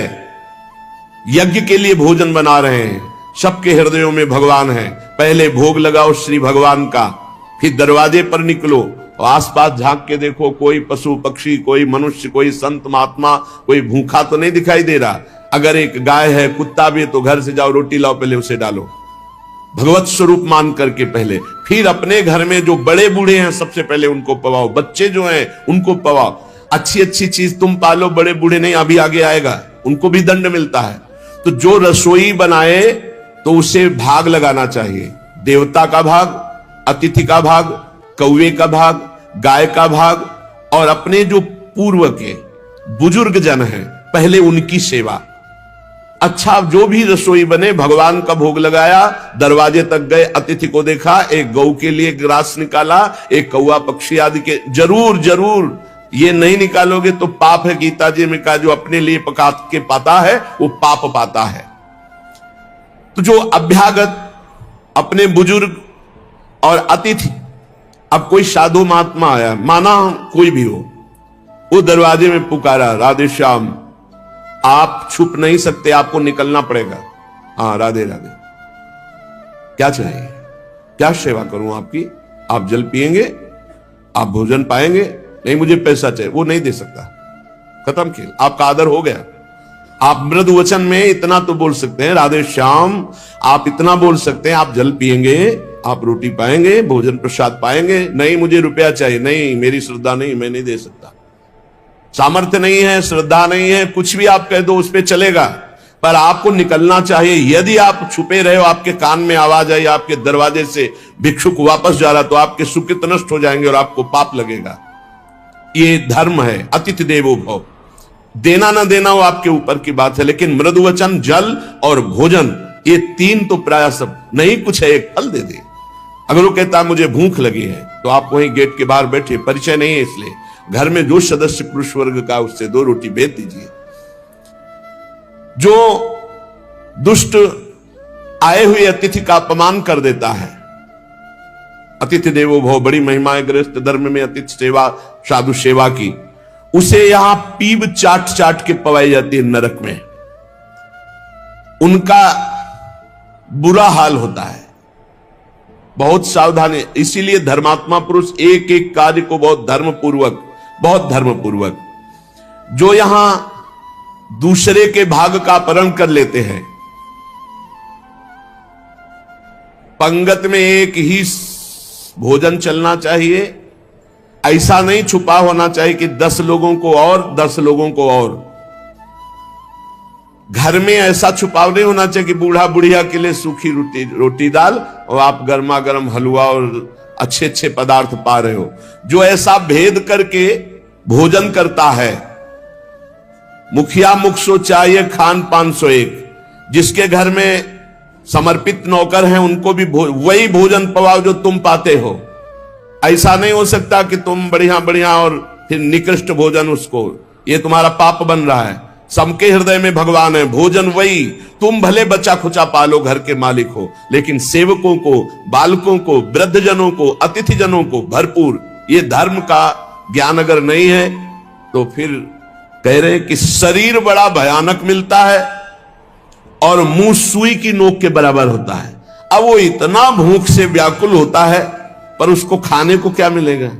यज्ञ के लिए भोजन बना रहे हैं। सबके हृदयों में भगवान है, पहले भोग लगाओ श्री भगवान का, फिर दरवाजे पर निकलो और आसपास झांक के देखो, कोई पशु पक्षी, कोई मनुष्य, कोई संत महात्मा, कोई भूखा तो नहीं दिखाई दे रहा। अगर एक गाय है, कुत्ता भी, तो घर से जाओ, रोटी लाओ, पहले उसे डालो, भगवत स्वरूप मान करके पहले। फिर अपने घर में जो बड़े बूढ़े हैं सबसे पहले उनको पवाओ, बच्चे जो हैं उनको पवाओ। अच्छी अच्छी चीज तुम पालो, बड़े बूढ़े नहीं, अभी आगे आएगा, उनको भी दंड मिलता है। तो जो रसोई बनाए तो उसे भाग लगाना चाहिए, देवता का भाग, अतिथि का भाग, कौवे का भाग, गाय का भाग, और अपने जो पूर्व के बुजुर्ग जन हैं पहले उनकी सेवा। अच्छा, जो भी रसोई बने, भगवान का भोग लगाया, दरवाजे तक गए, अतिथि को देखा, एक गौ के लिए ग्रास निकाला, एक कौवा पक्षी आदि के, जरूर जरूर ये नहीं निकालोगे तो पाप है। गीता जी में कहा, जो अपने लिए पका के पाता है वो पाप पाता है। तो जो अभ्यागत अपने बुजुर्ग और अतिथि, अब कोई साधु महात्मा आया, माना कोई भी हो, वो दरवाजे में पुकारा, राधे श्याम, आप छुप नहीं सकते, आपको निकलना पड़ेगा। हाँ, राधे राधे, क्या चाहिए, क्या सेवा करूं आपकी? आप जल पिएंगे, आप भोजन पाएंगे? नहीं, मुझे पैसा चाहिए। वो नहीं दे सकता, खत्म खेल, आपका आदर हो गया। आप मृदु वचन में इतना तो बोल सकते हैं, राधे श्याम, आप इतना बोल सकते हैं, आप जल पिएंगे, आप रोटी पाएंगे, भोजन प्रसाद पाएंगे। नहीं, मुझे रुपया चाहिए। नहीं, मेरी श्रद्धा नहीं, मैं नहीं दे सकता, सामर्थ्य नहीं है, श्रद्धा नहीं है, कुछ भी आप कह दो उस पर चलेगा, पर आपको निकलना चाहिए। यदि आप छुपे रहे हो, आपके कान में आवाज आई, आपके दरवाजे से भिक्षुक वापस जा रहा, तो आपके सुकृत नष्ट हो जाएंगे और आपको पाप लगेगा। ये धर्म है, अतिथि देवो भव। देना ना देना वो आपके ऊपर की बात है, लेकिन मृदु वचन, जल और भोजन, ये तीन तो प्राय सब नहीं, कुछ है एक फल दे दे। अगर वो कहता मुझे भूख लगी है, तो आप वहीं गेट के बाहर बैठे, परिचय नहीं है इसलिए, घर में जो सदस्य पुरुष वर्ग का, उससे 2 रोटी भेज दीजिए। जो दुष्ट आए हुए अतिथि का अपमान कर देता है, अतिथि देवो भव, बड़ी महिमा है गृहस्थ धर्म में अतिथि सेवा, साधु सेवा की, उसे यहां पीब चाट चाट के पवाई जाती है नरक में। उनका बुरा हाल होता है, बहुत सावधानी। इसीलिए धर्मात्मा पुरुष एक एक कार्य को बहुत धर्मपूर्वक, जो यहां दूसरे के भाग का अपहरण कर लेते हैं, पंगत में एक ही भोजन चलना चाहिए, ऐसा नहीं छुपा होना चाहिए कि 10 लोगों को और 10 लोगों को और। घर में ऐसा छुपाव नहीं होना चाहिए कि बूढ़ा बुढ़िया के लिए सूखी रोटी दाल और आप गर्मा गर्म हलवा और अच्छे अच्छे पदार्थ पा रहे हो। जो ऐसा भेद करके भोजन करता है, मुखिया मुख सो चाहिए, खान पान सो एक। जिसके घर में समर्पित नौकर हैं, उनको भी वही भोजन पवाओ जो तुम पाते हो। ऐसा नहीं हो सकता कि तुम बढ़िया बढ़िया और फिर निकृष्ट भोजन उसको, ये तुम्हारा पाप बन रहा है। सबके हृदय में भगवान है, भोजन वही, तुम भले बच्चा खुचा पालो, घर के मालिक हो, लेकिन सेवकों को, बालकों को, वृद्धजनों को, अतिथि जनों को भरपूर। ये धर्म का ज्ञान अगर नहीं है तो फिर कह रहे कि शरीर बड़ा भयानक मिलता है और मुंह सुई की नोक के बराबर होता है। अब वो इतना भूख से व्याकुल होता है, पर उसको खाने को क्या मिलेगा?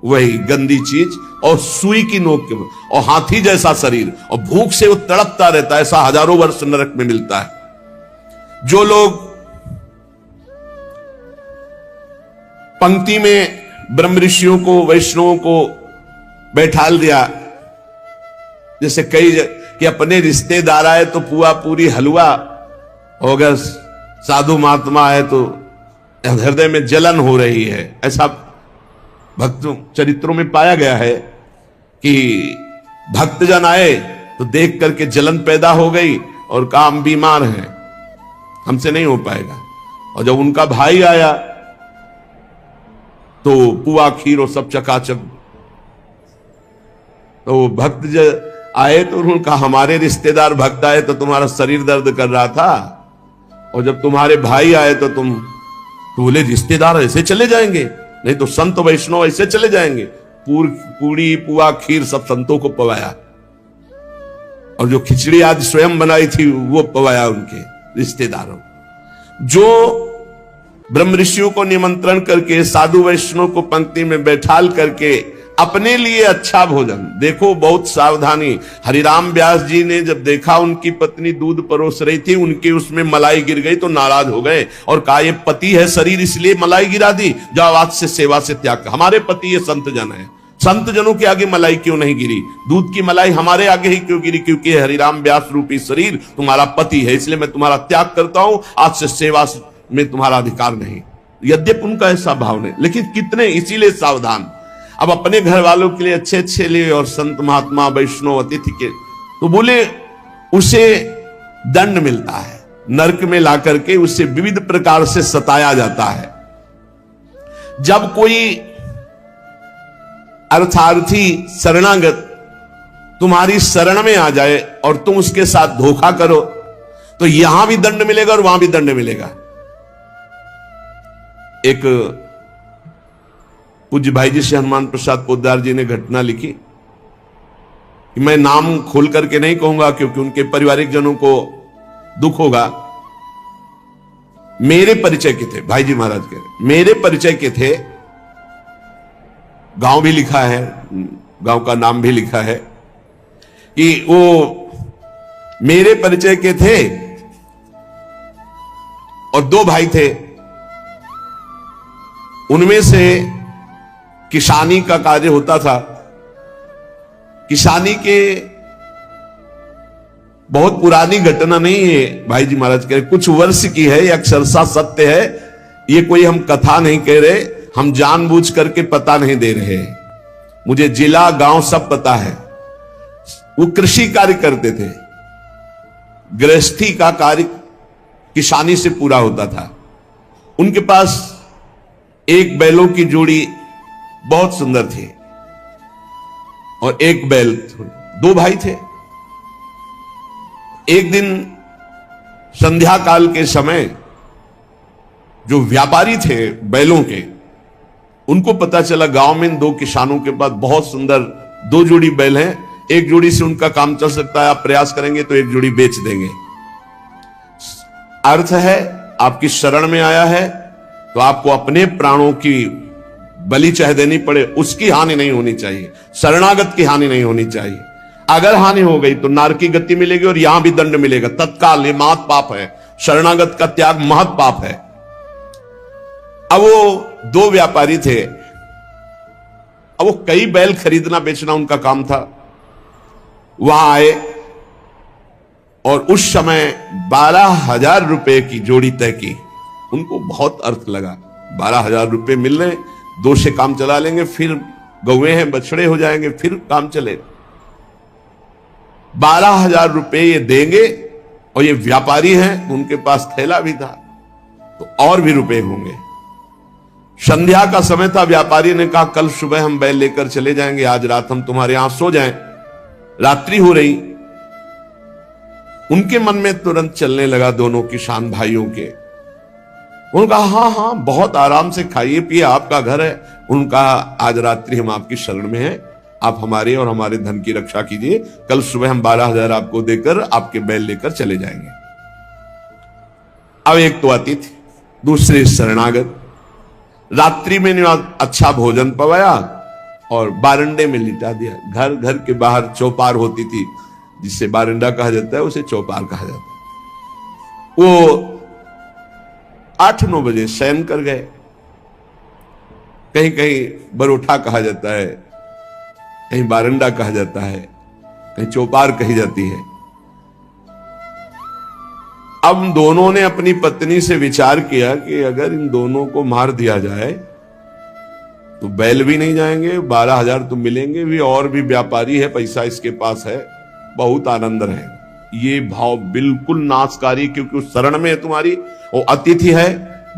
वही गंदी चीज और सुई की नोक के, और हाथी जैसा शरीर, और भूख से वो तड़पता रहता है। ऐसा हजारों वर्ष नरक में मिलता है। जो लोग पंक्ति में ब्रह्म ऋषियों को, वैष्णवों को बैठाल दिया, जैसे कई कि अपने रिश्तेदार आए तो पुआ पूरी हलवा होगा, साधु महात्मा आए तो हृदय में जलन हो रही है। ऐसा भक्तों चरित्रों में पाया गया है कि भक्तजन आए तो देख करके जलन पैदा हो गई और कहा हम बीमार हैं, हमसे नहीं हो पाएगा। और जब उनका भाई आया तो पुआ खीर और सब चकाचक, तो भक्त आए तो उन्होंने कहा हमारे रिश्तेदार भक्त आए तो तुम्हारा शरीर दर्द कर रहा था, और जब तुम्हारे भाई आए तो तुम, तो बोले रिश्तेदार ऐसे चले जाएंगे? नहीं तो संत वैष्णव ऐसे चले जाएंगे। पूरी पुआ खीर सब संतों को पवाया, और जो खिचड़ी आज स्वयं बनाई थी वो पवाया उनके रिश्तेदारों। जो ब्रह्म ऋषियों को निमंत्रण करके, साधु वैष्णव को पंक्ति में बैठाल करके अपने लिए अच्छा भोजन, देखो बहुत सावधानी। हरिराम व्यास जी ने जब देखा उनकी पत्नी दूध परोस रही थी, उनके उसमें मलाई गिर गई तो नाराज हो गए और कहा ये पति है शरीर इसलिए मलाई गिरा दी, जाओ आज से सेवा से त्याग। हमारे पति ये संत जन है, संत जनों के आगे मलाई क्यों नहीं गिरी? दूध की मलाई हमारे आगे ही क्यों गिरी? क्योंकि हरिराम व्यास रूपी शरीर तुम्हारा पति है, इसलिए मैं तुम्हारा त्याग करता हूं, आज से सेवा में तुम्हारा अधिकार नहीं। यद्यपि उनका ऐसा भाव नहीं, लेकिन कितने, इसीलिए सावधान। अब अपने घर वालों के लिए अच्छे अच्छे लिए और संत महात्मा वैष्णव अतिथि के तो बोले उसे दंड मिलता है, नरक में ला करके उसे विविध प्रकार से सताया जाता है। जब कोई अर्थार्थी शरणागत तुम्हारी शरण में आ जाए और तुम उसके साथ धोखा करो तो यहां भी दंड मिलेगा और वहां भी दंड मिलेगा। एक पूज्य भाई जी से हनुमान प्रसाद पोद्दार जी ने घटना लिखी, मैं नाम खोल करके नहीं कहूंगा क्योंकि उनके पारिवारिक जनों को दुख होगा। मेरे परिचय के थे भाई जी महाराज के, मेरे परिचय के थे, गांव भी लिखा है, गांव का नाम भी लिखा है कि वो मेरे परिचय के थे और दो भाई थे। उनमें से किसानी का कार्य होता था। किसानी के बहुत पुरानी घटना नहीं है भाई जी महाराज कह रहे, कुछ वर्ष की है, अक्षरशः सत्य है। ये कोई हम कथा नहीं कह रहे, हम जानबूझ करके पता नहीं दे रहे। मुझे जिला गांव सब पता है। वो कृषि कार्य करते थे, गृहस्थी का कार्य किसानी से पूरा होता था। उनके पास एक बैलों की जोड़ी बहुत सुंदर थी और एक बैल, दो भाई थे। एक दिन संध्या काल के समय जो व्यापारी थे बैलों के, उनको पता चला गांव में इन दो किसानों के पास बहुत सुंदर दो जोड़ी बैल हैं, एक जोड़ी से उनका काम चल सकता है, आप प्रयास करेंगे तो एक जोड़ी बेच देंगे। अर्थ है आपकी शरण में आया है तो आपको अपने प्राणों की बलि चाहे देनी पड़े, उसकी हानि नहीं होनी चाहिए, शरणागत की हानि नहीं होनी चाहिए। अगर हानि हो गई तो नरक की गति मिलेगी और यहां भी दंड मिलेगा तत्काल। ये महत् पाप है, शरणागत का त्याग महत् पाप है। अब वो दो व्यापारी थे, अब वो कई बैल खरीदना बेचना उनका काम था। वहां आए और उस समय 12,000 रुपए की जोड़ी तय की। उनको बहुत अर्थ लगा, 12,000 रुपए मिल रहे, दो से काम चला लेंगे, फिर गौवे हैं बछड़े हो जाएंगे, फिर काम चले। 12,000 रुपए ये देंगे और ये व्यापारी हैं, उनके पास थैला भी था तो और भी रुपए होंगे। संध्या का समय था, व्यापारी ने कहा कल सुबह हम बैल लेकर चले जाएंगे, आज रात हम तुम्हारे यहां सो जाएं। रात्रि हो रही, उनके मन में तुरंत चलने लगा दोनों किसान भाइयों के। उनका हाँ हाँ बहुत आराम से खाइए पिए, आपका घर है। उनका आज रात्रि हम आपकी शरण में हैं, आप हमारे और हमारे धन की रक्षा कीजिए, कल सुबह हम 12,000 आपको देकर आपके बैल लेकर चले जाएंगे। अब एक तो अतिथि, दूसरे शरणागत। रात्रि में अच्छा भोजन पवाया और बारंडे में लिटा दिया। घर के बाहर चौपार होती थी, जिसे बारंडा कहा जाता है उसे चौपार कहा जाता है। वो 8-9 बजे शयन कर गए। कहीं कहीं बरोठा कहा जाता है, कहीं बारंडा कहा जाता है, कहीं चौपार कही जाती है। अब दोनों ने अपनी पत्नी से विचार किया कि अगर इन दोनों को मार दिया जाए तो बैल भी नहीं जाएंगे, 12,000 तो मिलेंगे भी, और भी व्यापारी है, पैसा इसके पास है, बहुत आनंद रहे। ये भाव बिल्कुल नाशकारी, क्योंकि उस शरण में है तुम्हारी, वो अतिथि है,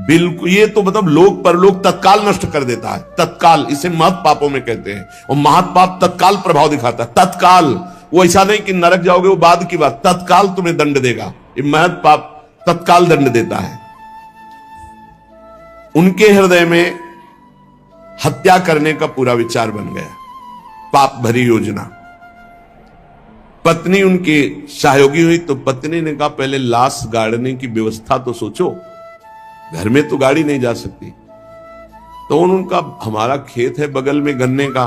बिल्कुल। ये तो मतलब लोक परलोक तत्काल नष्ट कर देता है, तत्काल। इसे महत् पापों में कहते हैं। और महत् पाप तत्काल प्रभाव दिखाता है, तत्काल। वो ऐसा नहीं कि नरक जाओगे वो बाद की बात, तत्काल तुम्हें दंड देगा। ये महत् पाप तत्काल दंड देता है। उनके हृदय में हत्या करने का पूरा विचार बन गया, पाप भरी योजना। पत्नी उनकी सहयोगी हुई तो पत्नी ने कहा पहले लाश गाड़ने की व्यवस्था तो सोचो, घर में तो गाड़ी नहीं जा सकती। तो उनका हमारा खेत है बगल में गन्ने का,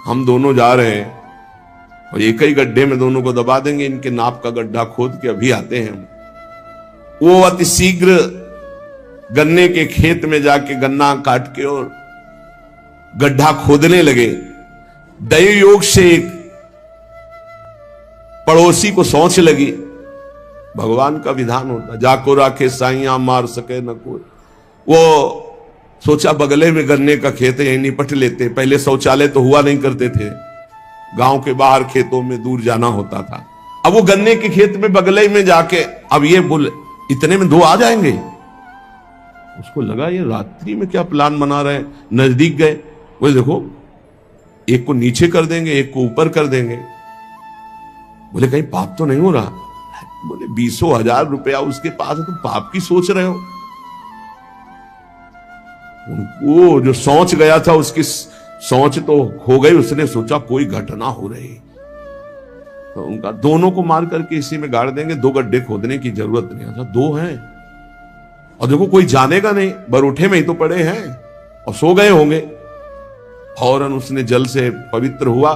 हम दोनों जा रहे हैं और एक ही गड्ढे में दोनों को दबा देंगे, इनके नाप का गड्ढा खोद के अभी आते हैं। वो अति शीघ्र गन्ने के खेत में जाके गन्ना काट के और गड्ढा खोदने लगे। दैव योग से एक पड़ोसी को सोच लगी, भगवान का विधान होता, जाको राखे साइया मार सके न कोई। वो सोचा बगले में गन्ने का खेत है, यहीं निपट लेते। पहले शौचालय तो हुआ नहीं करते थे, गांव के बाहर खेतों में दूर जाना होता था। अब वो गन्ने के खेत में बगले में जाके अब ये बोले इतने में 2 आ जाएंगे। उसको लगा ये रात्रि में क्या प्लान बना रहे हैं। नजदीक गए, बोले देखो एक को नीचे कर देंगे, एक को ऊपर कर देंगे। बोले कहीं पाप तो नहीं हो रहा। बोले 20,000 रुपया उसके पास है, तुम पाप की सोच रहे हो। वो जो सोच गया था उसकी सोच तो हो गई। उसने सोचा कोई घटना हो रही, तो उनका दोनों को मार करके इसी में गाड़ देंगे, 2 गड्ढे खोदने की जरूरत नहीं। अच्छा 2 हैं और देखो कोई जानेगा नहीं, बरूठे में ही तो पड़े हैं और सो गए होंगे। फौरन उसने जल से पवित्र हुआ,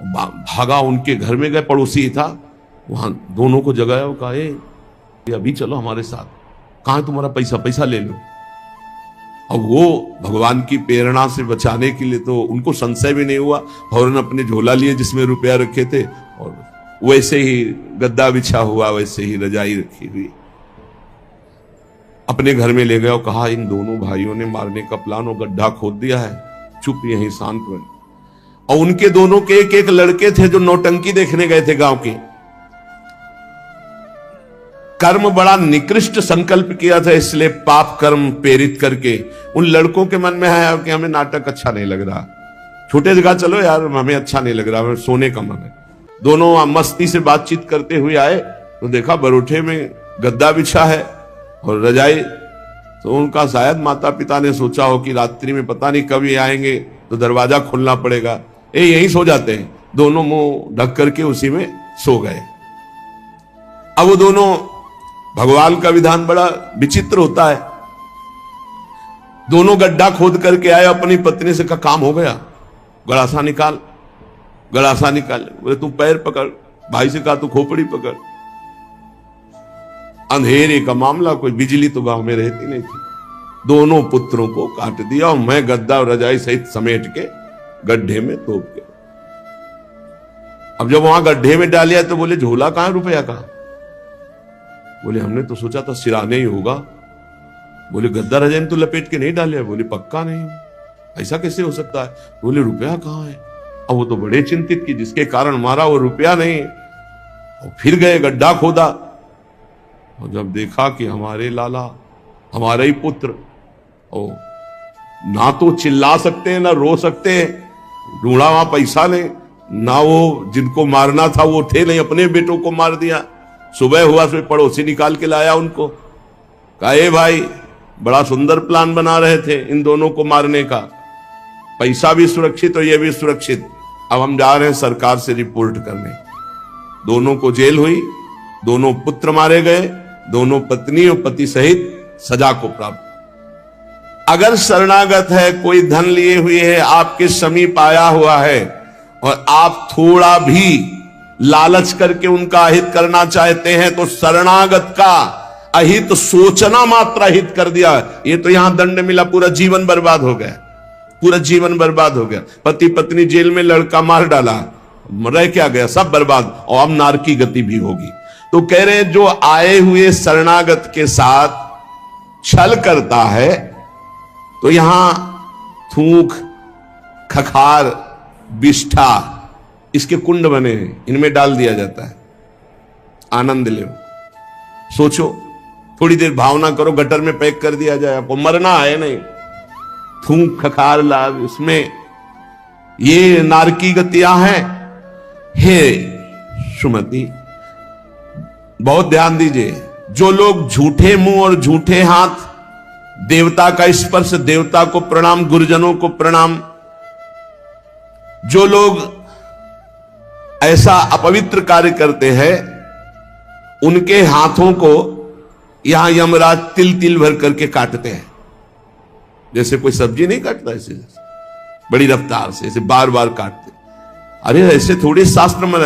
भागा उनके घर में गए, पड़ोसी था वहां, दोनों को जगाया और कहा ए अभी चलो हमारे साथ, कहां है तुम्हारा पैसा, पैसा ले लो। अब वो भगवान की प्रेरणा से बचाने के लिए तो उनको संशय भी नहीं हुआ, फौरन अपने झोला लिए जिसमें रुपया रखे थे और वैसे ही गद्दा बिछा हुआ, वैसे ही रजाई रखी हुई अपने घर में ले गए और कहा इन दोनों भाइयों ने मारने का प्लान और गड्ढा खोद दिया है, चुप यहीं शांत बन। और उनके दोनों के एक एक लड़के थे जो नौटंकी देखने गए थे गांव के। कर्म बड़ा निकृष्ट संकल्प किया था, इसलिए पाप कर्म प्रेरित करके उन लड़कों के मन में है कि हमें नाटक अच्छा नहीं लग रहा, छोटे जगह चलो यार, हमें अच्छा नहीं लग रहा, हमें सोने का मन है। दोनों मस्ती से बातचीत करते हुए आए तो देखा बरूठे में गद्दा बिछा है और रजाई। तो उनका शायद माता पिता ने सोचा हो कि रात्रि में पता नहीं कब ये आएंगे तो दरवाजा खोलना पड़ेगा, यहीं सो जाते हैं। दोनों मुंह ढक करके उसी में सो गए। अब वो दोनों, भगवान का विधान बड़ा विचित्र होता है, दोनों गड्ढा खोद करके आए, अपनी पत्नी से कहा काम हो गया, गड़ासा निकाल, गड़ासा निकाल। बोले तू पैर पकड़, भाई से कहा तू खोपड़ी पकड़। अंधेरे का मामला, कोई बिजली तो गांव में रहती नहीं थी। दोनों पुत्रों को काट दिया और मैं गद्दा और रजाई सहित समेट के गड्ढे में तोप के। अब जब वहां गड्ढे में डालिया तो बोले झोला कहां, रुपया कहां? बोले हमने तो सोचा था सिराने ही होगा। बोले गद्दा रजाई में तो लपेट के नहीं डाले। बोले पक्का नहीं, ऐसा कैसे हो सकता है? बोले रुपया कहां है? अब वो तो बड़े चिंतित कि जिसके कारण मारा वो रुपया नहीं। और फिर गए गड्ढा खोदा और जब देखा कि हमारे लाला, हमारे ही पुत्र, ओ ना तो चिल्ला सकते हैं ना रो सकते हैं, ढूंढा वहां पैसा नहीं, ना वो जिनको मारना था वो थे नहीं, अपने बेटों को मार दिया। सुबह हुआ तो पड़ोसी निकाल के लाया उनको, कहा ए भाई बड़ा सुंदर प्लान बना रहे थे इन दोनों को मारने का, पैसा भी सुरक्षित और ये भी सुरक्षित, अब हम जा रहे हैं सरकार से रिपोर्ट करने। दोनों को जेल हुई, दोनों पुत्र मारे गए, दोनों पत्नी और पति सहित सजा को प्राप्त। अगर शरणागत है, कोई धन लिए हुए है, आपके समीप आया हुआ है और आप थोड़ा भी लालच करके उनका अहित करना चाहते हैं तो शरणागत का अहित सोचना मात्र अहित कर दिया, ये तो यहां दंड मिला, पूरा जीवन बर्बाद हो गया, पूरा जीवन बर्बाद हो गया। पति पत्नी जेल में, लड़का मार डाला, रह क्या गया, सब बर्बाद, और अब नारकी गति भी होगी। तो कह रहे हैं जो आए हुए शरणागत के साथ छल करता है तो यहां थूक, खखार, बिष्ठा, इसके कुंड बने हैं, इनमें डाल दिया जाता है, आनंद लो, सोचो, थोड़ी देर भावना करो, गटर में पैक कर दिया जाए, आपको मरना है नहीं, थूक खखार लाभ, उसमें ये नारकी गतियां हैं। हे सुमति, बहुत ध्यान दीजिए, जो लोग झूठे मुंह और झूठे हाथ, देवता का स्पर्श, देवता को प्रणाम, गुरुजनों को प्रणाम, जो लोग ऐसा अपवित्र कार्य करते हैं उनके हाथों को यहां यमराज तिल तिल भर करके काटते हैं। जैसे कोई सब्जी नहीं काटता, ऐसे बड़ी रफ्तार से ऐसे बार बार काटते। अरे ऐसे थोड़ी शास्त्र में,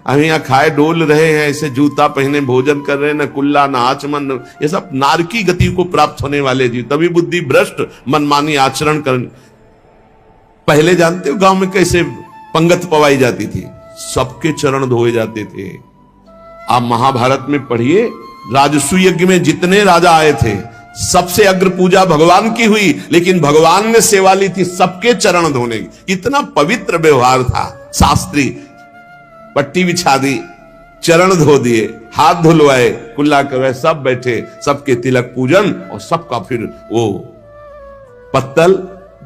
हम यहां खाए डोल रहे हैं, ऐसे जूता पहने भोजन कर रहे हैं, न कुल्ला न आचमन, ये सब नारकी गति को प्राप्त होने वाले जीव, तभी बुद्धि भ्रष्ट मनमानी आचरण कर। पहले जानते हो गांव में कैसे पंगत पवाई जाती थी, सबके चरण धोए जाते थे। आप महाभारत में पढ़िए, राजसू यज्ञ में जितने राजा आए थे सबसे अग्र पूजा भगवान की हुई, लेकिन भगवान ने सेवा ली थी सबके चरण धोने की। इतना पवित्र व्यवहार था शास्त्री पट्टी बिछा दी, चरण धो दिए, हाथ धुलवाए, कुल्ला करवाए, सब बैठे, सबके तिलक पूजन और सबका फिर वो पत्तल,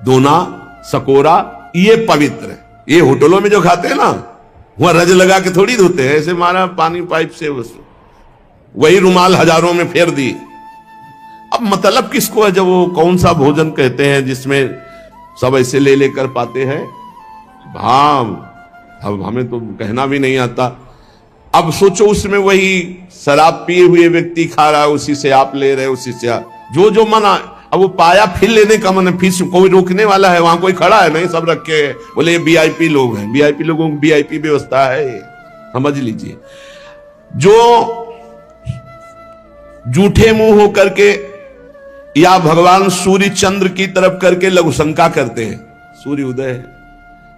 दोना, सकोरा, ये पवित्र है। ये होटलों में जो खाते हैं ना, वहां रज लगा के थोड़ी धोते हैं, ऐसे मारा पानी पाइप से, वही रुमाल हजारों में फेर दी। अब मतलब किसको है? जब वो कौन सा भोजन कहते हैं जिसमें सब ऐसे ले लेकर पाते हैं? हाँ, अब हमें तो कहना भी नहीं आता। अब सोचो उसमें वही शराब पिए हुए व्यक्ति खा रहा है, उसी से आप ले रहे, उसी से जो जो मना। अब वो पाया फिर लेने का मन है, फिर कोई रोकने वाला है? वहां कोई खड़ा है? नहीं, सब रखे हैं। बोले ये वीआईपी लोग हैं, वीआईपी लोगों की वीआईपी व्यवस्था है, समझ लीजिए। जो जूठे मुंह होकर के या भगवान सूर्य चंद्र की तरफ करके लघु शंका करते हैं, सूर्य उदय है,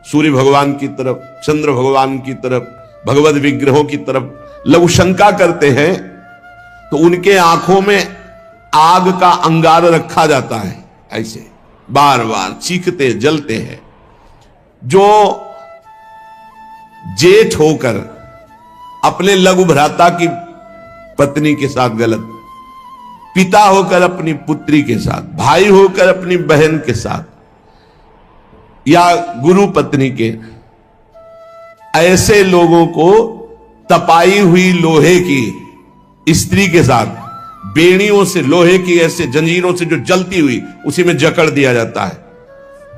सूर्य भगवान की तरफ, चंद्र भगवान की तरफ, भगवत विग्रहों की तरफ लघु शंका करते हैं, तो उनके आंखों में आग का अंगार रखा जाता है, ऐसे बार बार चीखते जलते हैं। जो जेठ होकर अपने लघु भ्राता की पत्नी के साथ गलत, पिता होकर अपनी पुत्री के साथ, भाई होकर अपनी बहन के साथ, या गुरु पत्नी के, ऐसे लोगों को तपाई हुई लोहे की स्त्री के साथ बेड़ियों से, लोहे की ऐसे जंजीरों से जो जलती हुई, उसी में जकड़ दिया जाता है।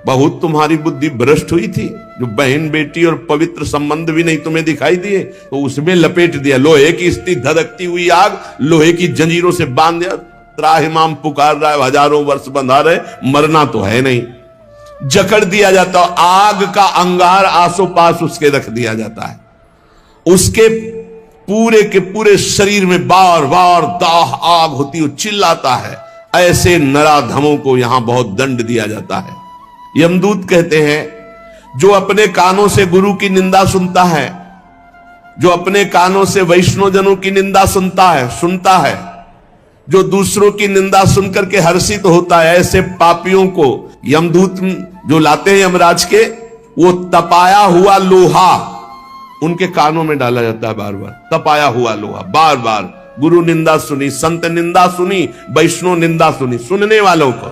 बहुत तुम्हारी बुद्धि भ्रष्ट हुई थी, जो बहन बेटी और पवित्र संबंध भी नहीं तुम्हें दिखाई दिए, तो उसमें लपेट दिया। लोहे की स्त्री, धधकती हुई आग, लोहे की जंजीरों से बांध दिया। त्राहिमाम पुकार रहा है, हजारों वर्ष बंधा रहे, मरना तो है नहीं, जकड़ दिया जाता। आग का अंगार आसो पास उसके रख दिया जाता है। उसके पूरे के पूरे शरीर में बार बार दाह आग होती, चिल्लाता है। ऐसे नराधमों को यहां बहुत दंड दिया जाता है। यमदूत कहते हैं, जो अपने कानों से गुरु की निंदा सुनता है, जो अपने कानों से वैष्णवजनों की निंदा सुनता है, जो दूसरों की निंदा सुनकर के हर्षित होता है, ऐसे पापियों को यमदूत जो लाते हैं यमराज के, वो तपाया हुआ लोहा उनके कानों में डाला जाता है। बार बार तपाया हुआ लोहा, बार बार। गुरु निंदा सुनी, संत निंदा सुनी, वैष्णव निंदा सुनी, सुनने वालों को,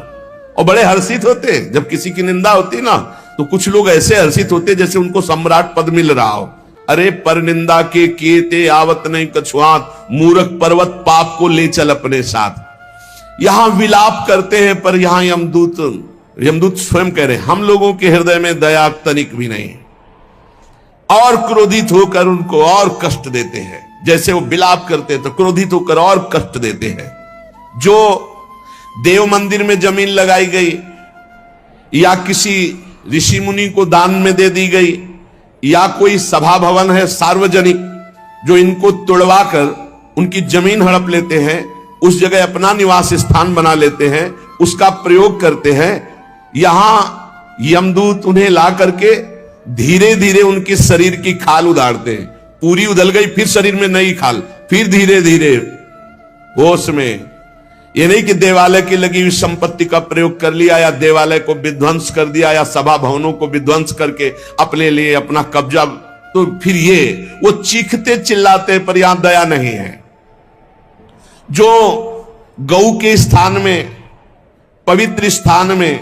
और बड़े हर्षित होते हैं। जब किसी की निंदा होती ना, तो कुछ लोग ऐसे हर्षित होते जैसे उनको सम्राट पद मिल रहा हो। अरे पर निंदा के किए ते आवत नहीं कछुआत, मूर्ख पर्वत पाप को ले चल अपने साथ। यहां विलाप करते हैं, पर यहां यमदूत स्वयं कह रहे हैं, हम लोगों के हृदय में दया तनिक भी नहीं, और क्रोधित होकर उनको और कष्ट देते हैं। जैसे वो विलाप करते हैं तो क्रोधित होकर और कष्ट देते हैं। जो देव मंदिर में जमीन लगाई गई, या किसी ऋषि मुनि को दान में दे दी गई, या कोई सभा भवन है सार्वजनिक, जो इनको तोड़वा कर उनकी जमीन हड़प लेते हैं, उस जगह अपना निवास स्थान बना लेते हैं, उसका प्रयोग करते हैं। यहां यमदूत उन्हें ला करके धीरे धीरे उनके शरीर की खाल उधारते हैं। पूरी उधल गई, फिर शरीर में नई खाल, फिर धीरे धीरे होश में। ये नहीं कि देवालय की लगी हुई संपत्ति का प्रयोग कर लिया, या देवालय को विध्वंस कर दिया, या सभा भवनों को विध्वंस करके अपने लिए अपना कब्जा, तो फिर ये वो चीखते चिल्लाते, पर यहां दया नहीं है। जो गौ के स्थान में, पवित्र स्थान में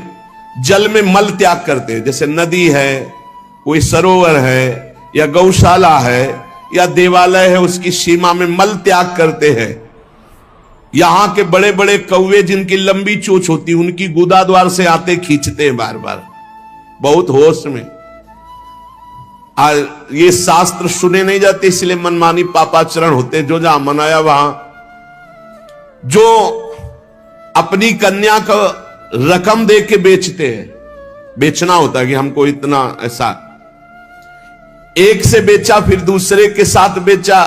जल में मल त्याग करते हैं, जैसे नदी है, कोई सरोवर है, या गौशाला है, या देवालय है, उसकी सीमा में मल त्याग करते हैं। यहां के बड़े बड़े कौवे जिनकी लंबी चोंच होती, उनकी गुदा द्वार से आते खींचते हैं बार बार, बहुत होश में। ये शास्त्र सुने नहीं जाते, इसलिए मनमानी पापाचरण होते, जो जहां मनाया वहां। जो अपनी कन्या को रकम दे के बेचते हैं, बेचना होता है कि हमको इतना, ऐसा एक से बेचा, फिर दूसरे के साथ बेचा,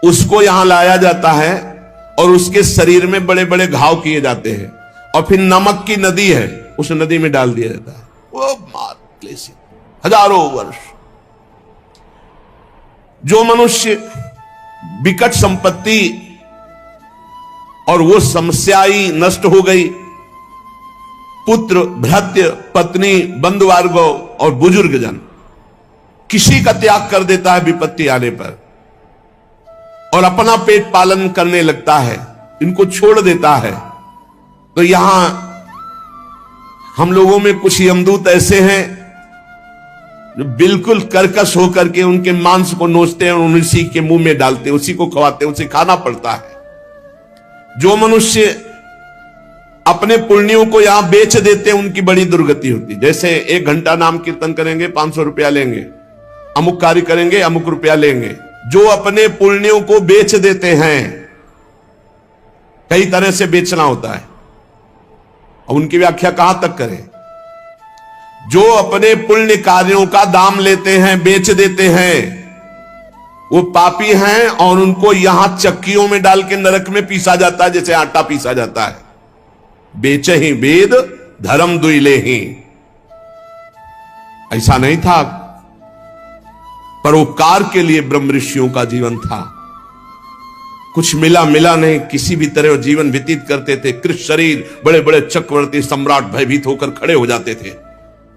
उसको यहां लाया जाता है, और उसके शरीर में बड़े बड़े घाव किए जाते हैं, और फिर नमक की नदी है, उस नदी में डाल दिया जाता है। वो मार क्लेशी, हजारों वर्ष। जो मनुष्य विकट संपत्ति और वो समस्या ही नष्ट हो गई, पुत्र, भृत्य, पत्नी, बंधुवर्ग और बुजुर्ग जन, किसी का त्याग कर देता है विपत्ति आने पर और अपना पेट पालन करने लगता है, इनको छोड़ देता है। तो यहां हम लोगों में कुछ यमदूत ऐसे हैं जो बिल्कुल कर्कश होकर के उनके मांस को नोचते हैं और उसी के मुंह में डालते हैं, उसी को खवाते हैं, उसे खाना पड़ता है। जो मनुष्य अपने पुण्यों को यहां बेच देते हैं उनकी बड़ी दुर्गति होती है। जैसे 1 घंटा नाम कीर्तन करेंगे 500 रुपया लेंगे, अमुक कार्य करेंगे अमुक रुपया लेंगे। जो अपने पुण्यों को बेच देते हैं, कई तरह से बेचना होता है और उनकी व्याख्या कहां तक करें। जो अपने पुण्य कार्यों का दाम लेते हैं, बेच देते हैं, वो पापी हैं और उनको यहां चक्कियों में डाल के नरक में पीसा जाता है, जैसे आटा पीसा जाता है। बेचे ही वेद धर्म दुइले ही, ऐसा नहीं था। परोपकार के लिए ब्रह्म ऋषियों का जीवन था। कुछ मिला नहीं, किसी भी तरह जीवन व्यतीत करते थे। कृष्ण शरीर, बड़े बड़े चक्रवर्ती सम्राट भयभीत होकर खड़े हो जाते थे।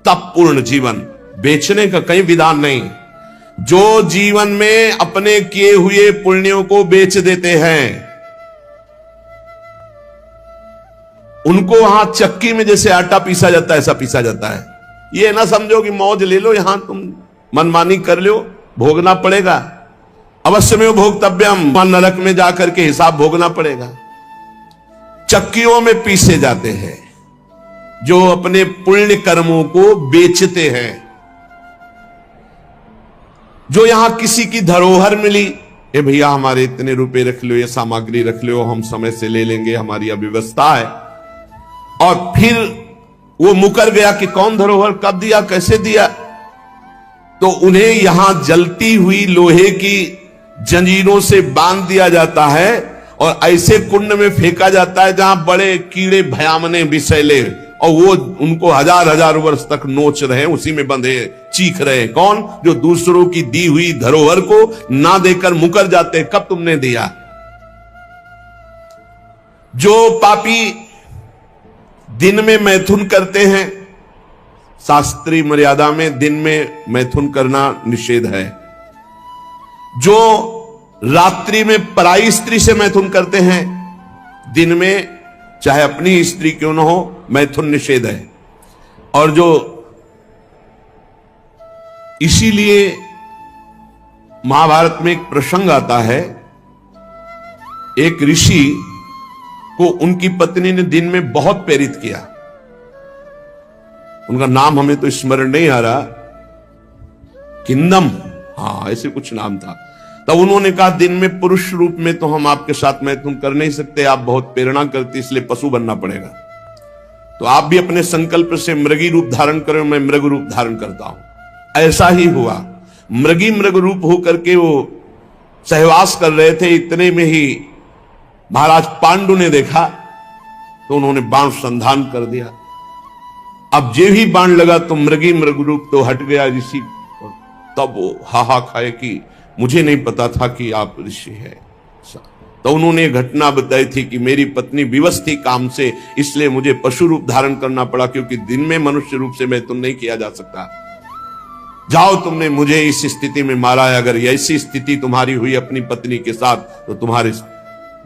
तप पूर्ण जीवन, बेचने का कहीं विधान नहीं। जो जीवन में अपने किए हुए पुण्यों को बेच देते हैं, उनको वहां चक्की में जैसे आटा पीसा जाता है, ऐसा पीसा जाता है। ये ना समझो कि मौज ले लो, यहां तुम मनमानी कर लो, भोगना पड़ेगा। अवश्य में भोक्तव्यम, नरक में जाकर के हिसाब भोगना पड़ेगा। चक्कियों में पीसे जाते हैं जो अपने पुण्य कर्मों को बेचते हैं। जो यहां किसी की धरोहर मिली, ए भैया हमारे इतने रुपए रख लो, ये सामग्री रख लो, हम समय से ले लेंगे, हमारी अव्यवस्था है। और फिर वो मुकर गया कि कौन धरोहर कब दिया, कैसे दिया, तो उन्हें यहां जलती हुई लोहे की जंजीरों से बांध दिया जाता है और ऐसे कुंड में फेंका जाता है जहां बड़े कीड़े भयामने विषैले, और वो उनको हजार वर्ष तक नोच रहे हैं, उसी में बंधे चीख रहे हैं। कौन? जो दूसरों की दी हुई धरोहर को ना देकर मुकर जाते, कब तुमने दिया। जो पापी दिन में मैथुन करते हैं, शास्त्रीय मर्यादा में दिन में मैथुन करना निषेध है। जो रात्रि में पराई स्त्री से मैथुन करते हैं, दिन में चाहे अपनी स्त्री क्यों न हो, मैथुन निषेध है। और जो इसीलिए महाभारत में एक प्रसंग आता है, एक ऋषि को उनकी पत्नी ने दिन में बहुत प्रेरित किया। उनका नाम हमें तो स्मरण नहीं आ रहा, किंदम, हाँ ऐसे कुछ नाम था। तब उन्होंने कहा दिन में पुरुष रूप में तो हम आपके साथ मैथुन कर नहीं सकते, आप बहुत प्रेरणा करती, इसलिए पशु बनना पड़ेगा। तो आप भी अपने संकल्प से मृगी रूप धारण करें, मैं मृग रूप धारण करता हूं। ऐसा ही हुआ। मृग रूप होकर के वो सहवास कर रहे थे। इतने में ही महाराज पांडु ने देखा तो उन्होंने बाण संधान कर दिया। अब जे ही बाण लगा तो मृग रूप तो हट गया ऋषि। तब वो हाहा खाए कि मुझे नहीं पता था कि आप ऋषि हैं। तो उन्होंने घटना बताई थी कि मेरी पत्नी विवश थी काम से, इसलिए मुझे पशु रूप धारण करना पड़ा, क्योंकि दिन में मनुष्य रूप से मैं तुम नहीं किया जा सकता। जाओ, तुमने मुझे इस स्थिति में मारा है, अगर ऐसी स्थिति तुम्हारी हुई अपनी पत्नी के साथ तो तुम्हारे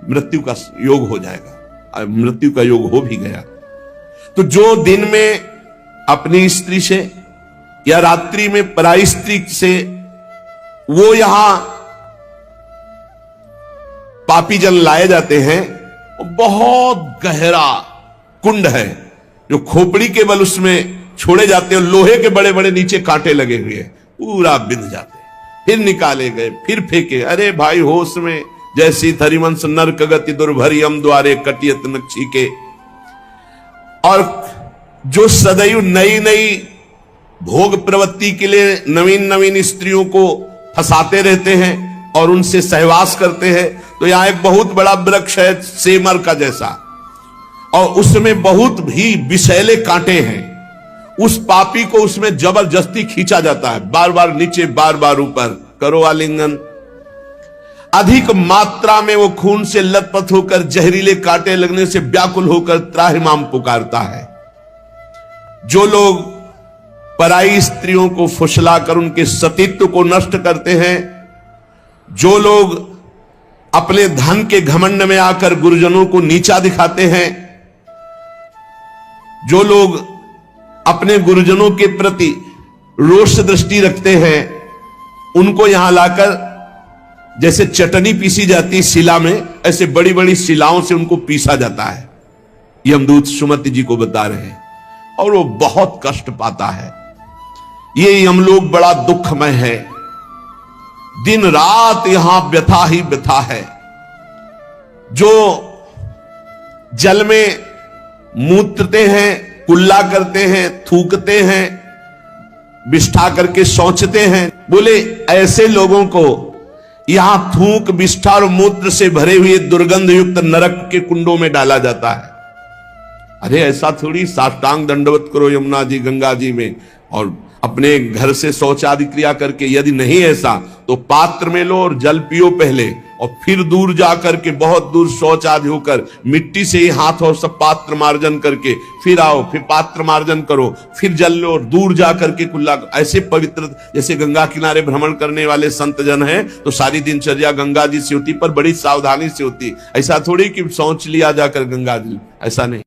मृत्यु का योग हो जाएगा। मृत्यु का योग हो भी गया। तो जो दिन में अपनी स्त्री से या रात्रि में पराई स्त्री से, वो यहां पापी जन लाए जाते हैं। बहुत गहरा कुंड है जो खोपड़ी के बल उसमें छोड़े जाते हैं, लोहे के बड़े बड़े नीचे कांटे लगे हुए हैं, पूरा बिंध जाते हैं। फिर निकाले गए, फिर फेंके। अरे भाई होश में, जैसी थरिवंश नरक गति दुर्भरियम द्वारे कटियत नक्षी के। और जो सदैव नई नई भोग प्रवृत्ति के लिए नवीन नवीन स्त्रियों को फंसाते रहते हैं और उनसे सहवास करते हैं। तो यहां एक बहुत बड़ा वृक्ष है सेमर का जैसा, और उसमें बहुत भी विषैले कांटे हैं। उस पापी को उसमें जबरदस्ती खींचा जाता है, बार बार नीचे बार बार ऊपर, करो आलिंगन। अधिक मात्रा में वो खून से लथपथ होकर, जहरीले कांटे लगने से व्याकुल होकर त्राहिमाम पुकारता है। जो लोग पराई स्त्रियों को फुसलाकर उनके सतीत्व को नष्ट करते हैं, जो लोग अपने धन के घमंड में आकर गुरुजनों को नीचा दिखाते हैं, जो लोग अपने गुरुजनों के प्रति रोष दृष्टि रखते हैं, उनको यहां लाकर जैसे चटनी पीसी जाती शिला में, ऐसे बड़ी बड़ी शिलाओं से उनको पीसा जाता है। यमदूत सुमति जी को बता रहे हैं, और वो बहुत कष्ट पाता है। ये यमलोक बड़ा दुखमय है, दिन रात यहां व्यथा ही व्यथा है। जो जल में मूत्रते हैं, कुल्ला करते हैं, थूकते हैं, विष्ठा करके सोचते हैं, बोले ऐसे लोगों को यहां थूक, विष्ठा और मूत्र से भरे हुए दुर्गंध युक्त नरक के कुंडों में डाला जाता है। अरे ऐसा थोड़ी साष्टांग दंडवत करो यमुना जी, गंगा जी में, और अपने घर से शौच आदि क्रिया करके, यदि नहीं ऐसा तो पात्र में लो और जल पियो पहले, और फिर दूर जाकर के बहुत दूर शौच आदि होकर मिट्टी से ही हाथ और सब पात्र मार्जन करके फिर आओ, फिर पात्र मार्जन करो, फिर जल लो और दूर जाकर के कुल्ला। ऐसे पवित्र जैसे गंगा किनारे भ्रमण करने वाले संत जन हैं तो सारी दिनचर्या गंगा जी से होती, पर बड़ी सावधानी से होती। ऐसा थोड़ी कि सोच लिया जाकर गंगा जी, ऐसा नहीं।